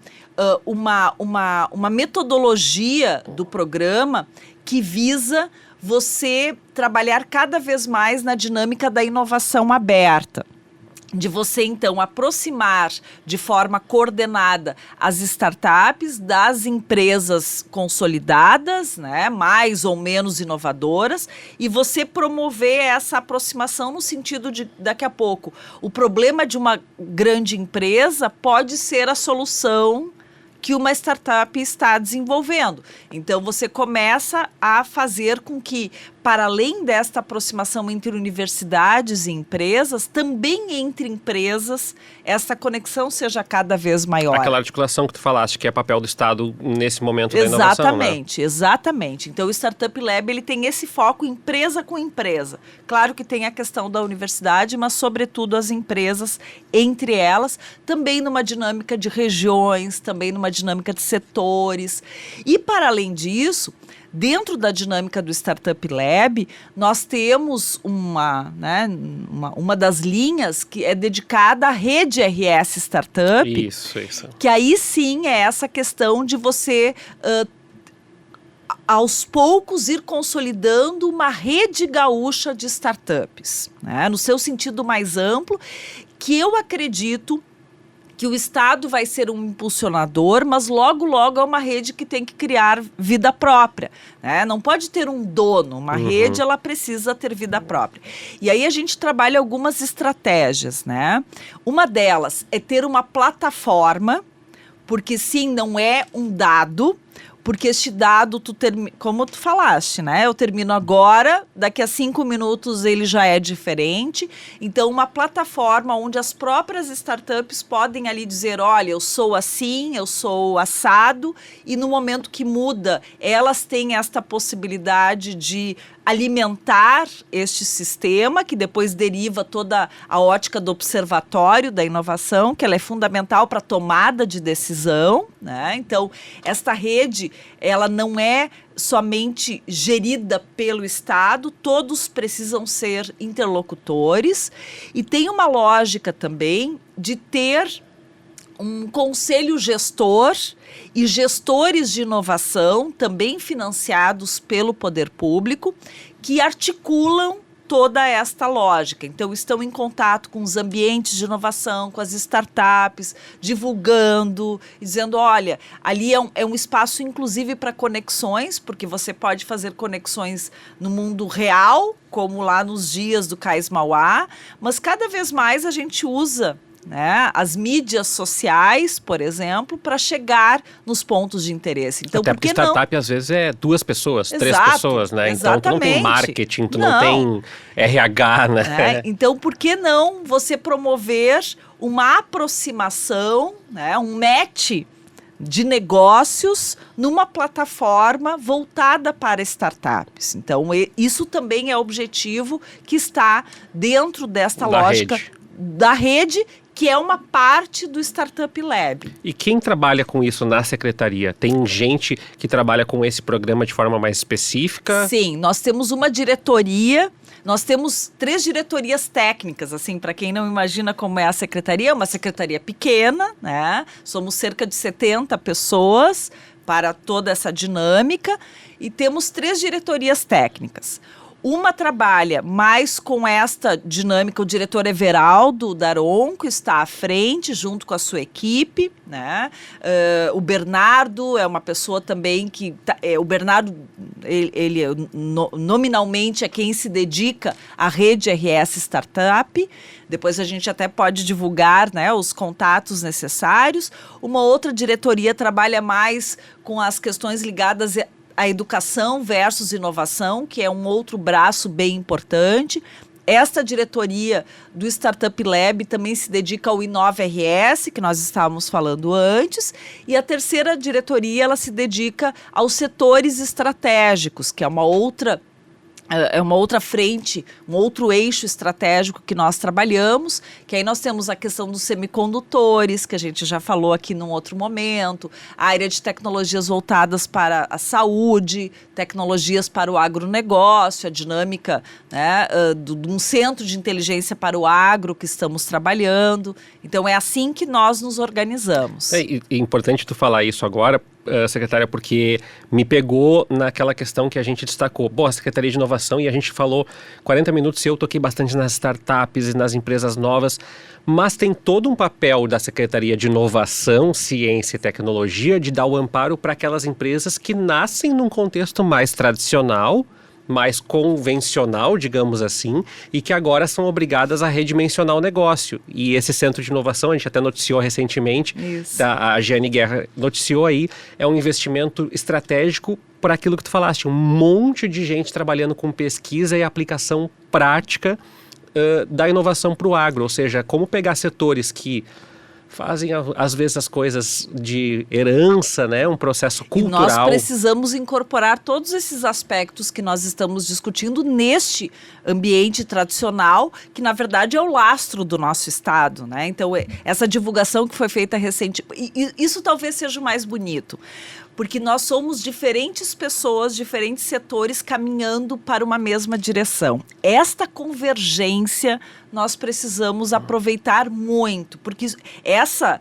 uma metodologia do programa que visa você trabalhar cada vez mais na dinâmica da inovação aberta. De você, então, aproximar de forma coordenada as startups das empresas consolidadas, né, mais ou menos inovadoras, e você promover essa aproximação no sentido de, daqui a pouco, o problema de uma grande empresa pode ser a solução que uma startup está desenvolvendo. Então, você começa a fazer com que, para além desta aproximação entre universidades e empresas, também entre empresas, essa conexão seja cada vez maior. Aquela articulação que tu falaste, que é papel do Estado nesse momento da inovação, Exatamente, né? Exatamente. Então, o Startup Lab ele tem esse foco empresa com empresa. Claro que tem a questão da universidade, mas, sobretudo, as empresas, entre elas, também numa dinâmica de regiões, também numa dinâmica de setores. E, para além disso, dentro da dinâmica do Startup Lab, nós temos uma das linhas que é dedicada à rede RS Startup. Isso. Que aí sim é essa questão de você, aos poucos, ir consolidando uma rede gaúcha de startups, né? No seu sentido mais amplo, que eu acredito que o Estado vai ser um impulsionador, mas logo, logo é uma rede que tem que criar vida própria, né? Não pode ter um dono, uma rede ela precisa ter vida própria. E aí a gente trabalha algumas estratégias, né? Uma delas é ter uma plataforma, porque sim, não é um dado, porque este dado, como tu falaste, né? Eu termino agora, daqui a 5 minutos ele já é diferente. Então, uma plataforma onde as próprias startups podem ali dizer, olha, eu sou assim, eu sou assado, e no momento que muda, elas têm esta possibilidade de alimentar este sistema, que depois deriva toda a ótica do observatório da inovação, que ela é fundamental para a tomada de decisão, né? Então, esta rede, ela não é somente gerida pelo Estado, todos precisam ser interlocutores, e tem uma lógica também de ter um conselho gestor e gestores de inovação, também financiados pelo poder público, que articulam toda esta lógica. Então, estão em contato com os ambientes de inovação, com as startups, divulgando, dizendo, olha, ali é um espaço, inclusive, para conexões, porque você pode fazer conexões no mundo real, como lá nos dias do Cais Mauá, mas cada vez mais a gente usa, né, as mídias sociais, por exemplo, para chegar nos pontos de interesse. Então, até por que porque startup às vezes é 2 pessoas, 3 pessoas, né? Então tu não tem marketing, tu não tem RH, né? Então, por que não você promover uma aproximação, né, um match de negócios numa plataforma voltada para startups? Então, isso também é objetivo que está dentro desta lógica da rede, que é uma parte do Startup Lab. E quem trabalha com isso na secretaria? Tem gente que trabalha com esse programa de forma mais específica? Sim, nós temos uma diretoria, nós temos 3 diretorias técnicas, assim, para quem não imagina como é a secretaria, é uma secretaria pequena, né? Somos cerca de 70 pessoas para toda essa dinâmica e temos 3 diretorias técnicas. Uma trabalha mais com esta dinâmica, o diretor Everaldo Daronco está à frente, junto com a sua equipe, né? O Bernardo é uma pessoa também que... o Bernardo, ele nominalmente é quem se dedica à rede RS Startup. Depois a gente até pode divulgar, né, os contatos necessários. Uma outra diretoria trabalha mais com as questões ligadas a educação versus inovação, que é um outro braço bem importante. Esta diretoria do Startup Lab também se dedica ao Inova RS, que nós estávamos falando antes, e a terceira diretoria ela se dedica aos setores estratégicos, que é uma outra frente, um outro eixo estratégico que nós trabalhamos, que aí nós temos a questão dos semicondutores, que a gente já falou aqui num outro momento, a área de tecnologias voltadas para a saúde, tecnologias para o agronegócio, a dinâmica, né, de um centro de inteligência para o agro que estamos trabalhando. Então, é assim que nós nos organizamos. É importante tu falar isso agora, secretária, porque me pegou naquela questão que a gente destacou. Bom, a Secretaria de Inovação, e a gente falou 40 minutos, eu toquei bastante nas startups e nas empresas novas, mas tem todo um papel da Secretaria de Inovação, Ciência e Tecnologia de dar o amparo para aquelas empresas que nascem num contexto mais tradicional, mais convencional, digamos assim, e que agora são obrigadas a redimensionar o negócio. E esse centro de inovação, a gente até noticiou recentemente, a Giane Guerra noticiou aí, é um investimento estratégico por aquilo que tu falaste, um monte de gente trabalhando com pesquisa e aplicação prática da inovação para o agro, ou seja, como pegar setores que fazem, às vezes, as coisas de herança, né? Um processo cultural. E nós precisamos incorporar todos esses aspectos que nós estamos discutindo neste ambiente tradicional, que, na verdade, é o lastro do nosso Estado, né? Então, essa divulgação que foi feita recentemente, isso talvez seja o mais bonito, porque nós somos diferentes pessoas, diferentes setores caminhando para uma mesma direção. Esta convergência nós precisamos aproveitar muito, porque essa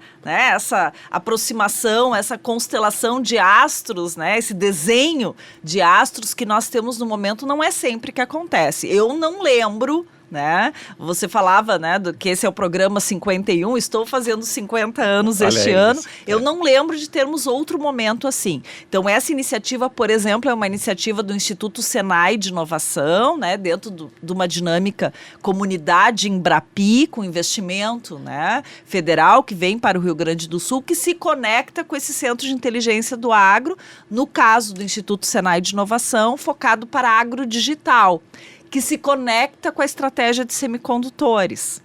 aproximação, essa constelação de astros, né, esse desenho de astros que nós temos no momento não é sempre que acontece. Eu não lembro, né? Você falava, né, que esse é o programa 51, estou fazendo 50 anos este ano. Eu não lembro de termos outro momento assim. Então, essa iniciativa, por exemplo, é uma iniciativa do Instituto Senai de Inovação, né, dentro de uma dinâmica comunidade Embrapi, com investimento, né, federal, que vem para o Rio Grande do Sul, que se conecta com esse centro de inteligência do agro, no caso do Instituto Senai de Inovação, focado para agrodigital, que se conecta com a estratégia de semicondutores.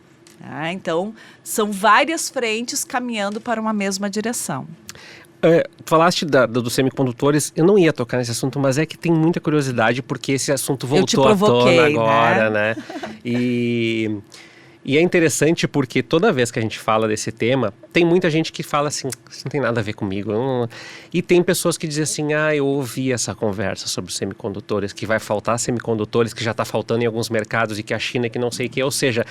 Então, são várias frentes caminhando para uma mesma direção. Tu falaste dos semicondutores, eu não ia tocar nesse assunto, mas é que tem muita curiosidade, porque esse assunto voltou à tona agora, né? E é interessante porque toda vez que a gente fala desse tema, tem muita gente que fala assim, isso não tem nada a ver comigo. E tem pessoas que dizem assim, eu ouvi essa conversa sobre semicondutores, que vai faltar semicondutores, que já está faltando em alguns mercados e que a China, que não sei o que, ou seja,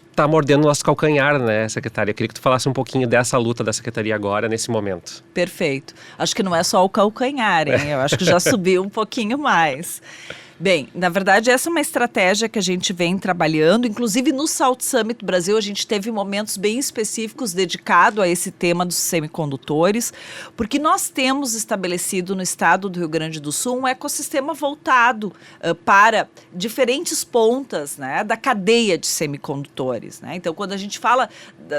está mordendo nosso calcanhar, né, secretária? Eu queria que tu falasse um pouquinho dessa luta da secretaria agora, nesse momento. Perfeito. Acho que não é só o calcanhar, hein? Eu acho que já subiu um pouquinho mais. Bem, na verdade, essa é uma estratégia que a gente vem trabalhando. Inclusive, no South Summit Brasil, a gente teve momentos bem específicos dedicados a esse tema dos semicondutores, porque nós temos estabelecido no estado do Rio Grande do Sul um ecossistema voltado para diferentes pontas, né, da cadeia de semicondutores, né? Então, quando a gente fala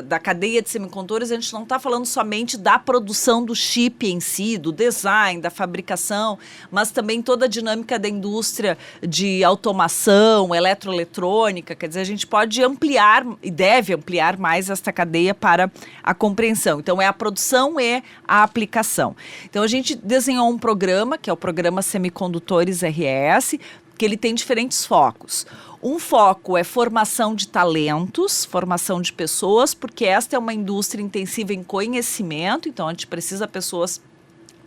da cadeia de semicondutores, a gente não está falando somente da produção do chip em si, do design, da fabricação, mas também toda a dinâmica da indústria de automação, eletroeletrônica. Quer dizer, a gente pode ampliar e deve ampliar mais esta cadeia para a compreensão. Então, é a produção e a aplicação. Então, a gente desenhou um programa, que é o Programa Semicondutores RS, que ele tem diferentes focos. Um foco é formação de talentos, formação de pessoas, porque esta é uma indústria intensiva em conhecimento, então a gente precisa de pessoas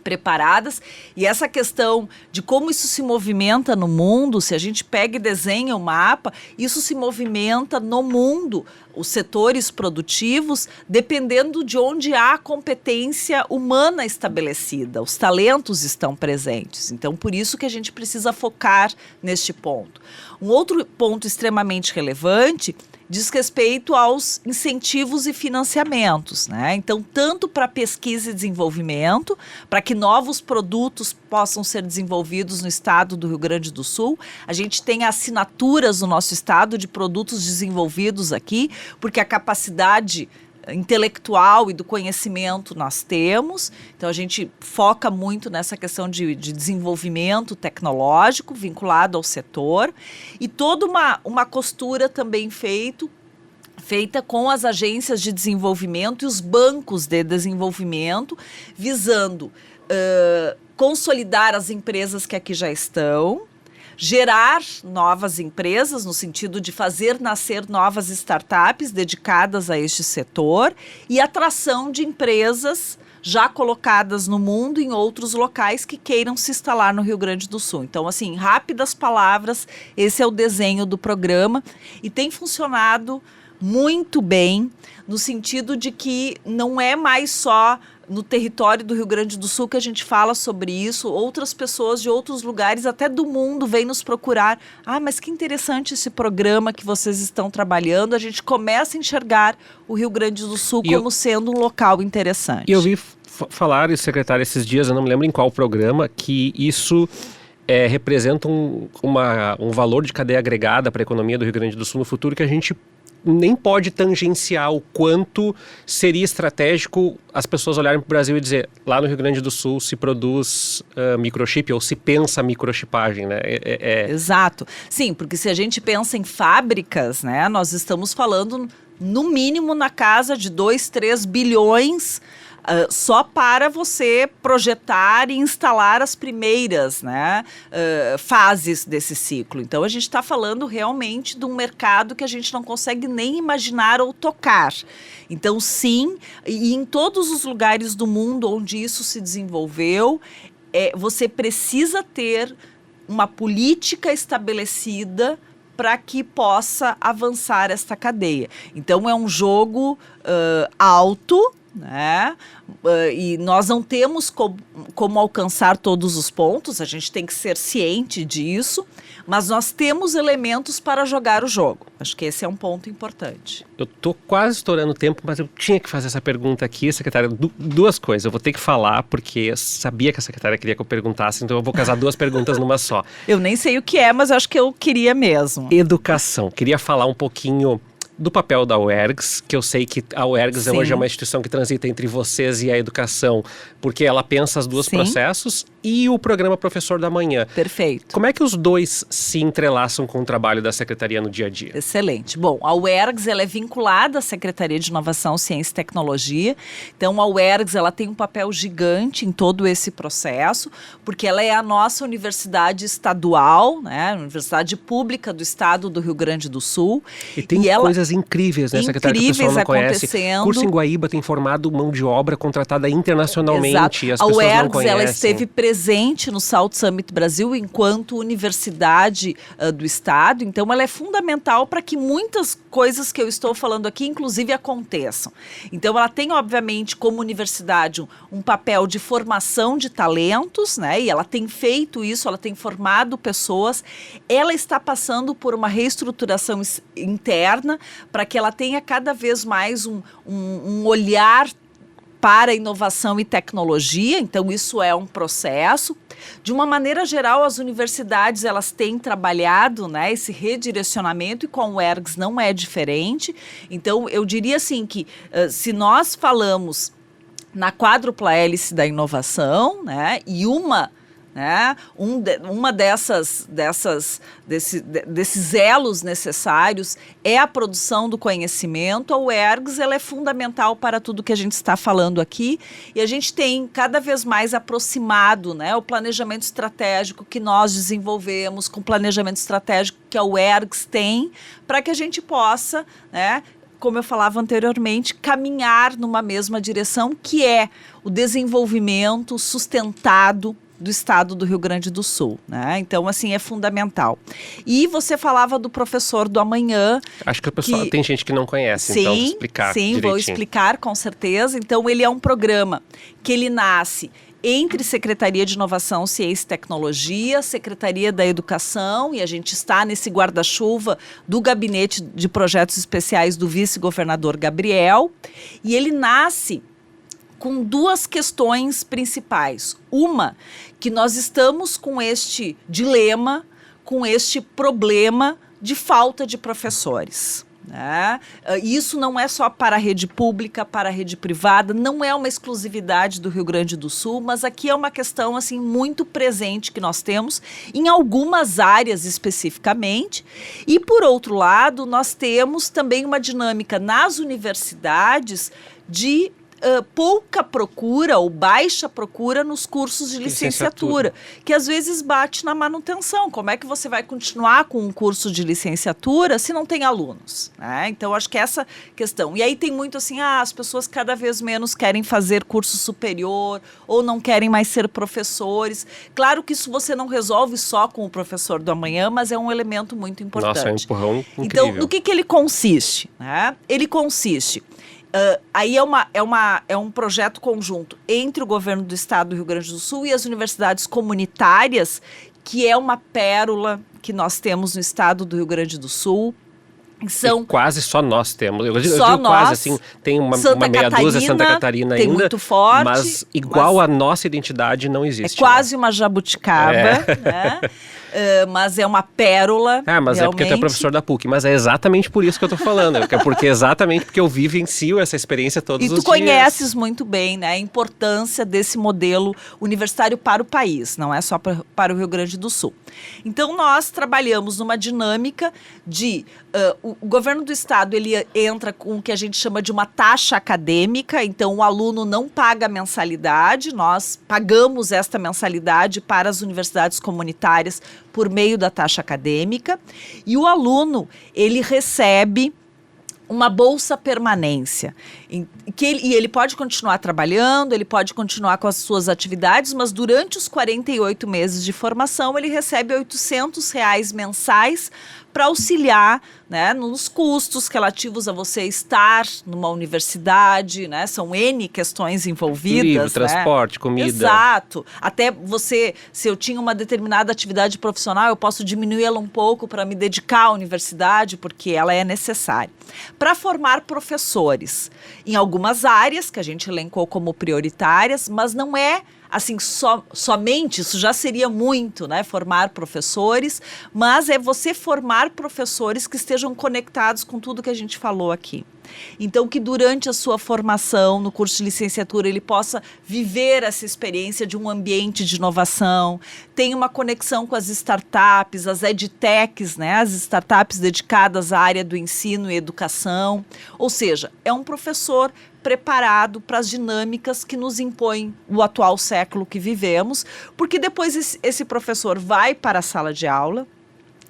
preparadas, e essa questão de como isso se movimenta no mundo, se a gente pega e desenha o mapa, isso se movimenta no mundo, os setores produtivos, dependendo de onde há competência humana estabelecida, os talentos estão presentes, então por isso que a gente precisa focar neste ponto. Um outro ponto extremamente relevante diz respeito aos incentivos e financiamentos, né? Então, tanto para pesquisa e desenvolvimento, para que novos produtos possam ser desenvolvidos no estado do Rio Grande do Sul, a gente tem assinaturas no nosso estado de produtos desenvolvidos aqui, porque a capacidade intelectual e do conhecimento nós temos, então a gente foca muito nessa questão de desenvolvimento tecnológico vinculado ao setor e toda uma costura também feita com as agências de desenvolvimento e os bancos de desenvolvimento, visando consolidar as empresas que aqui já estão, gerar novas empresas, no sentido de fazer nascer novas startups dedicadas a este setor e atração de empresas já colocadas no mundo em outros locais que queiram se instalar no Rio Grande do Sul. Então, assim, rápidas palavras, esse é o desenho do programa e tem funcionado muito bem, no sentido de que não é mais só no território do Rio Grande do Sul que a gente fala sobre isso, outras pessoas de outros lugares, até do mundo, vêm nos procurar. Ah, mas que interessante esse programa que vocês estão trabalhando. A gente começa a enxergar o Rio Grande do Sul como sendo um local interessante. E eu vi falar, secretário, esses dias, eu não me lembro em qual programa, que isso representa um valor de cadeia agregada para a economia do Rio Grande do Sul no futuro que a gente nem pode tangenciar o quanto seria estratégico as pessoas olharem para o Brasil e dizer, lá no Rio Grande do Sul se produz microchip ou se pensa microchipagem, né? Exato. Sim, porque se a gente pensa em fábricas, né, nós estamos falando no mínimo na casa de 2, 3 bilhões só para você projetar e instalar as primeiras, né, fases desse ciclo. Então, a gente está falando realmente de um mercado que a gente não consegue nem imaginar ou tocar. Então, sim, e em todos os lugares do mundo onde isso se desenvolveu, você precisa ter uma política estabelecida para que possa avançar esta cadeia. Então, é um jogo alto, né? E nós não temos como alcançar todos os pontos, a gente tem que ser ciente disso, mas nós temos elementos para jogar o jogo. Acho que esse é um ponto importante. Eu estou quase estourando o tempo, mas eu tinha que fazer essa pergunta aqui, secretária. Duas coisas, eu vou ter que falar, porque eu sabia que a secretária queria que eu perguntasse, então eu vou casar duas perguntas numa só. Eu nem sei o que é, mas acho que eu queria mesmo. Educação. Queria falar um pouquinho do papel da UERGS, que eu sei que a UERGS hoje é uma instituição que transita entre vocês e a educação, porque ela pensa os dois processos, e o programa Professor da Manhã. Perfeito. Como é que os dois se entrelaçam com o trabalho da Secretaria no dia a dia? Excelente. Bom, a UERGS ela é vinculada à Secretaria de Inovação, Ciência e Tecnologia. Então, a UERGS ela tem um papel gigante em todo esse processo, porque ela é a nossa universidade estadual, né, universidade pública do estado do Rio Grande do Sul. E tem coisas incríveis, né, secretária, que o pessoal não conhece. Curso em Guaíba tem formado mão de obra contratada internacionalmente. Exato. E as pessoas não conhecem. Ela esteve presente presente no South Summit Brasil enquanto universidade do Estado. Então, ela é fundamental para que muitas coisas que eu estou falando aqui, inclusive, aconteçam. Então, ela tem, obviamente, como universidade, um papel de formação de talentos, né? E ela tem feito isso, ela tem formado pessoas. Ela está passando por uma reestruturação interna para que ela tenha cada vez mais um olhar para inovação e tecnologia. Então, isso é um processo. De uma maneira geral, as universidades elas têm trabalhado, né, esse redirecionamento, e com o ERGS não é diferente. Então, eu diria assim que se nós falamos na quádrupla hélice da inovação, né, e uma desses elos necessários é a produção do conhecimento. A ERGS ela é fundamental para tudo que a gente está falando aqui, e a gente tem cada vez mais aproximado, né, o planejamento estratégico que nós desenvolvemos com o planejamento estratégico que a ERGS tem, para que a gente possa, né, como eu falava anteriormente, caminhar numa mesma direção, que é o desenvolvimento sustentado do estado do Rio Grande do Sul, né? Então, assim, é fundamental. E você falava do professor do amanhã. Acho que o pessoal tem gente que não conhece, então vou explicar direitinho. Sim, vou explicar com certeza. Então, ele é um programa que ele nasce entre Secretaria de Inovação, Ciência e Tecnologia, Secretaria da Educação, e a gente está nesse guarda-chuva do Gabinete de Projetos Especiais do vice-governador Gabriel, e ele nasce com duas questões principais. Uma, que nós estamos com este dilema, com este problema de falta de professores, né? Isso não é só para a rede pública, para a rede privada, não é uma exclusividade do Rio Grande do Sul, mas aqui é uma questão assim, muito presente que nós temos em algumas áreas especificamente. E, por outro lado, nós temos também uma dinâmica nas universidades de pouca procura ou baixa procura nos cursos de licenciatura, que às vezes bate na manutenção. Como é que você vai continuar com um curso de licenciatura se não tem alunos, né? Então, acho que essa questão. E aí tem muito assim, as pessoas cada vez menos querem fazer curso superior ou não querem mais ser professores. Claro que isso você não resolve só com o professor do amanhã, mas é um elemento muito importante. Nossa, é um empurrão incrível. Então, no que ele consiste, né? Ele consiste... aí é um projeto conjunto entre o governo do estado do Rio Grande do Sul e as universidades comunitárias, que é uma pérola que nós temos no estado do Rio Grande do Sul. E quase só nós temos. Eu digo nós, quase, assim, tem uma meia dúzia, Santa Catarina tem ainda. Muito forte. Mas igual a nossa identidade não existe. É quase uma jabuticaba, né? Mas é uma pérola. Mas realmente. É porque tu é professor da PUC, mas é exatamente por isso que eu tô falando. Exatamente porque eu vivencio essa experiência todos os dias. E tu conheces muito bem, né, a importância desse modelo universitário para o país, não é só para o Rio Grande do Sul. Então, nós trabalhamos numa dinâmica de... o governo do estado, ele entra com o que a gente chama de uma taxa acadêmica. Então, o aluno não paga mensalidade, nós pagamos esta mensalidade para as universidades comunitárias por meio da taxa acadêmica, e o aluno, ele recebe uma bolsa permanência, e ele pode continuar trabalhando, ele pode continuar com as suas atividades, mas durante os 48 meses de formação, ele recebe R$800 mensais para auxiliar, né, nos custos relativos a você estar numa universidade, né? São N questões envolvidas. Livro, transporte, comida. Exato. Até você, se eu tinha uma determinada atividade profissional, eu posso diminuí-la um pouco para me dedicar à universidade, porque ela é necessária. Para formar professores em algumas áreas que a gente elencou como prioritárias, mas não é assim, somente, isso já seria muito, né, formar professores, mas é você formar professores que estejam conectados com tudo que a gente falou aqui. Então, que durante a sua formação no curso de licenciatura ele possa viver essa experiência de um ambiente de inovação, tenha uma conexão com as startups, as edtechs, né, as startups dedicadas à área do ensino e educação. Ou seja, é um professor preparado para as dinâmicas que nos impõem o atual século que vivemos, porque depois esse professor vai para a sala de aula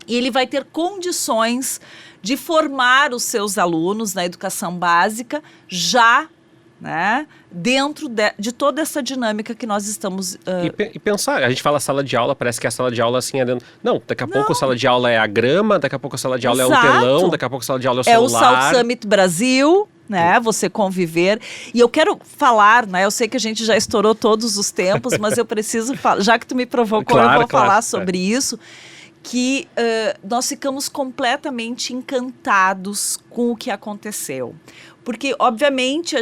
e ele vai ter condições de formar os seus alunos na educação básica já né, dentro de toda essa dinâmica que nós estamos... E pensar, a gente fala sala de aula, parece que a sala de aula assim é dentro... Não, daqui a pouco a sala de aula é a grama, daqui a pouco a sala de aula é o telão, daqui a pouco a sala de aula é o celular. É o South Summit Brasil, né, você conviver. E eu quero falar, né, eu sei que a gente já estourou todos os tempos, mas eu preciso falar, já que tu me provocou, eu vou falar sobre isso, que nós ficamos completamente encantados com o que aconteceu. Porque, obviamente,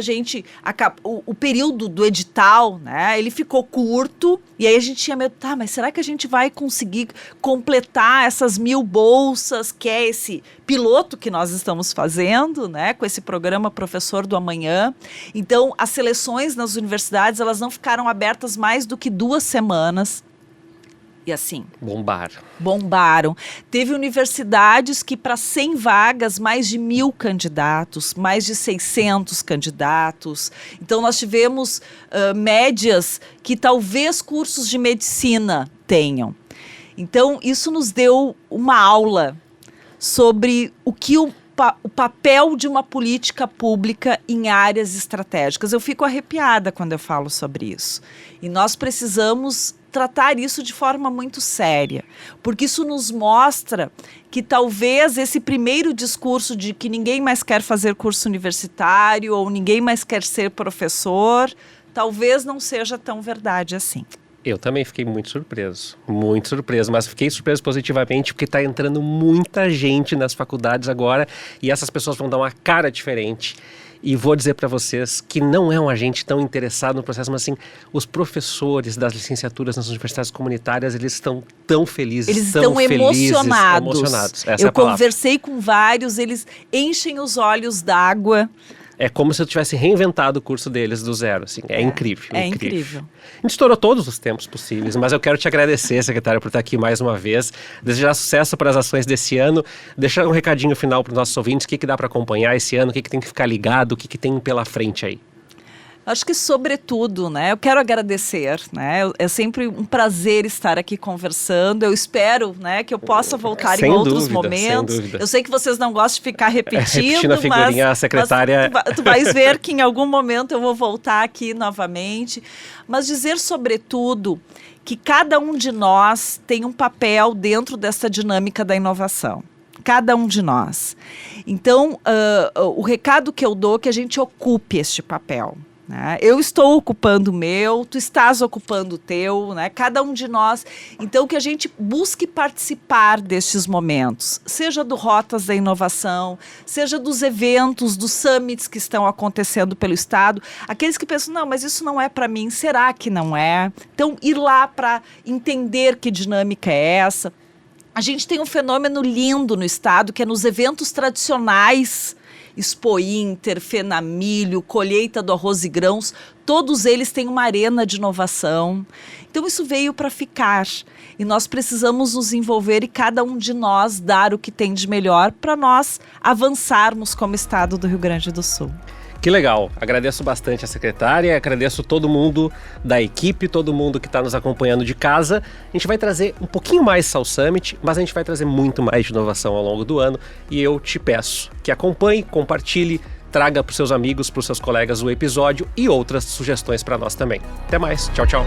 o período do edital, né, ele ficou curto, e aí a gente tinha medo, mas será que a gente vai conseguir completar essas 1.000 bolsas, que é esse piloto que nós estamos fazendo, né, com esse programa Professor do Amanhã? Então, as seleções nas universidades, elas não ficaram abertas mais do que 2 semanas. E assim... Bombaram. Teve universidades que para 100 vagas, mais de 1.000 candidatos, mais de 600 candidatos. Então nós tivemos médias que talvez cursos de medicina tenham. Então isso nos deu uma aula sobre o que o papel de uma política pública em áreas estratégicas. Eu fico arrepiada quando eu falo sobre isso. E nós precisamos tratar isso de forma muito séria, porque isso nos mostra que talvez esse primeiro discurso de que ninguém mais quer fazer curso universitário ou ninguém mais quer ser professor, talvez não seja tão verdade assim. Eu também fiquei muito surpreso, mas fiquei surpreso positivamente porque está entrando muita gente nas faculdades agora e essas pessoas vão dar uma cara diferente. E vou dizer para vocês que não é um agente tão interessado no processo, mas assim, os professores das licenciaturas nas universidades comunitárias, eles estão tão felizes, eles estão emocionados. Essa é a palavra. Eu conversei com vários, eles enchem os olhos d'água. É como se eu tivesse reinventado o curso deles do zero, assim. É incrível. É incrível. A gente estourou todos os tempos possíveis, mas eu quero te agradecer, secretária, por estar aqui mais uma vez. Desejar sucesso para as ações desse ano. Deixar um recadinho final para os nossos ouvintes. O que dá para acompanhar esse ano? O que tem que ficar ligado? O que tem pela frente aí? Acho que, sobretudo, né, eu quero agradecer, né, é sempre um prazer estar aqui conversando, eu espero, né, que eu possa voltar em outros momentos. Sem dúvida. Eu sei que vocês não gostam de ficar repetindo, a figurinha, mas, a secretária... mas tu vais ver que em algum momento eu vou voltar aqui novamente, mas dizer, sobretudo, que cada um de nós tem um papel dentro dessa dinâmica da inovação. Cada um de nós. Então, o recado que eu dou é que a gente ocupe este papel. Eu estou ocupando o meu, tu estás ocupando o teu, né? Cada um de nós. Então, que a gente busque participar destes momentos, seja do Rotas da Inovação, seja dos eventos, dos summits que estão acontecendo pelo Estado. Aqueles que pensam, não, mas isso não é para mim, será que não é? Então, ir lá para entender que dinâmica é essa. A gente tem um fenômeno lindo no Estado, que é nos eventos tradicionais, Expo Inter, Fenamilho, Colheita do Arroz e Grãos, todos eles têm uma arena de inovação. Então isso veio para ficar e nós precisamos nos envolver e cada um de nós dar o que tem de melhor para nós avançarmos como Estado do Rio Grande do Sul. Que legal, agradeço bastante a secretária, agradeço todo mundo da equipe, todo mundo que está nos acompanhando de casa. A gente vai trazer um pouquinho mais South Summit, mas a gente vai trazer muito mais de inovação ao longo do ano e eu te peço que acompanhe, compartilhe, traga para os seus amigos, para os seus colegas o episódio e outras sugestões para nós também. Até mais, tchau, tchau.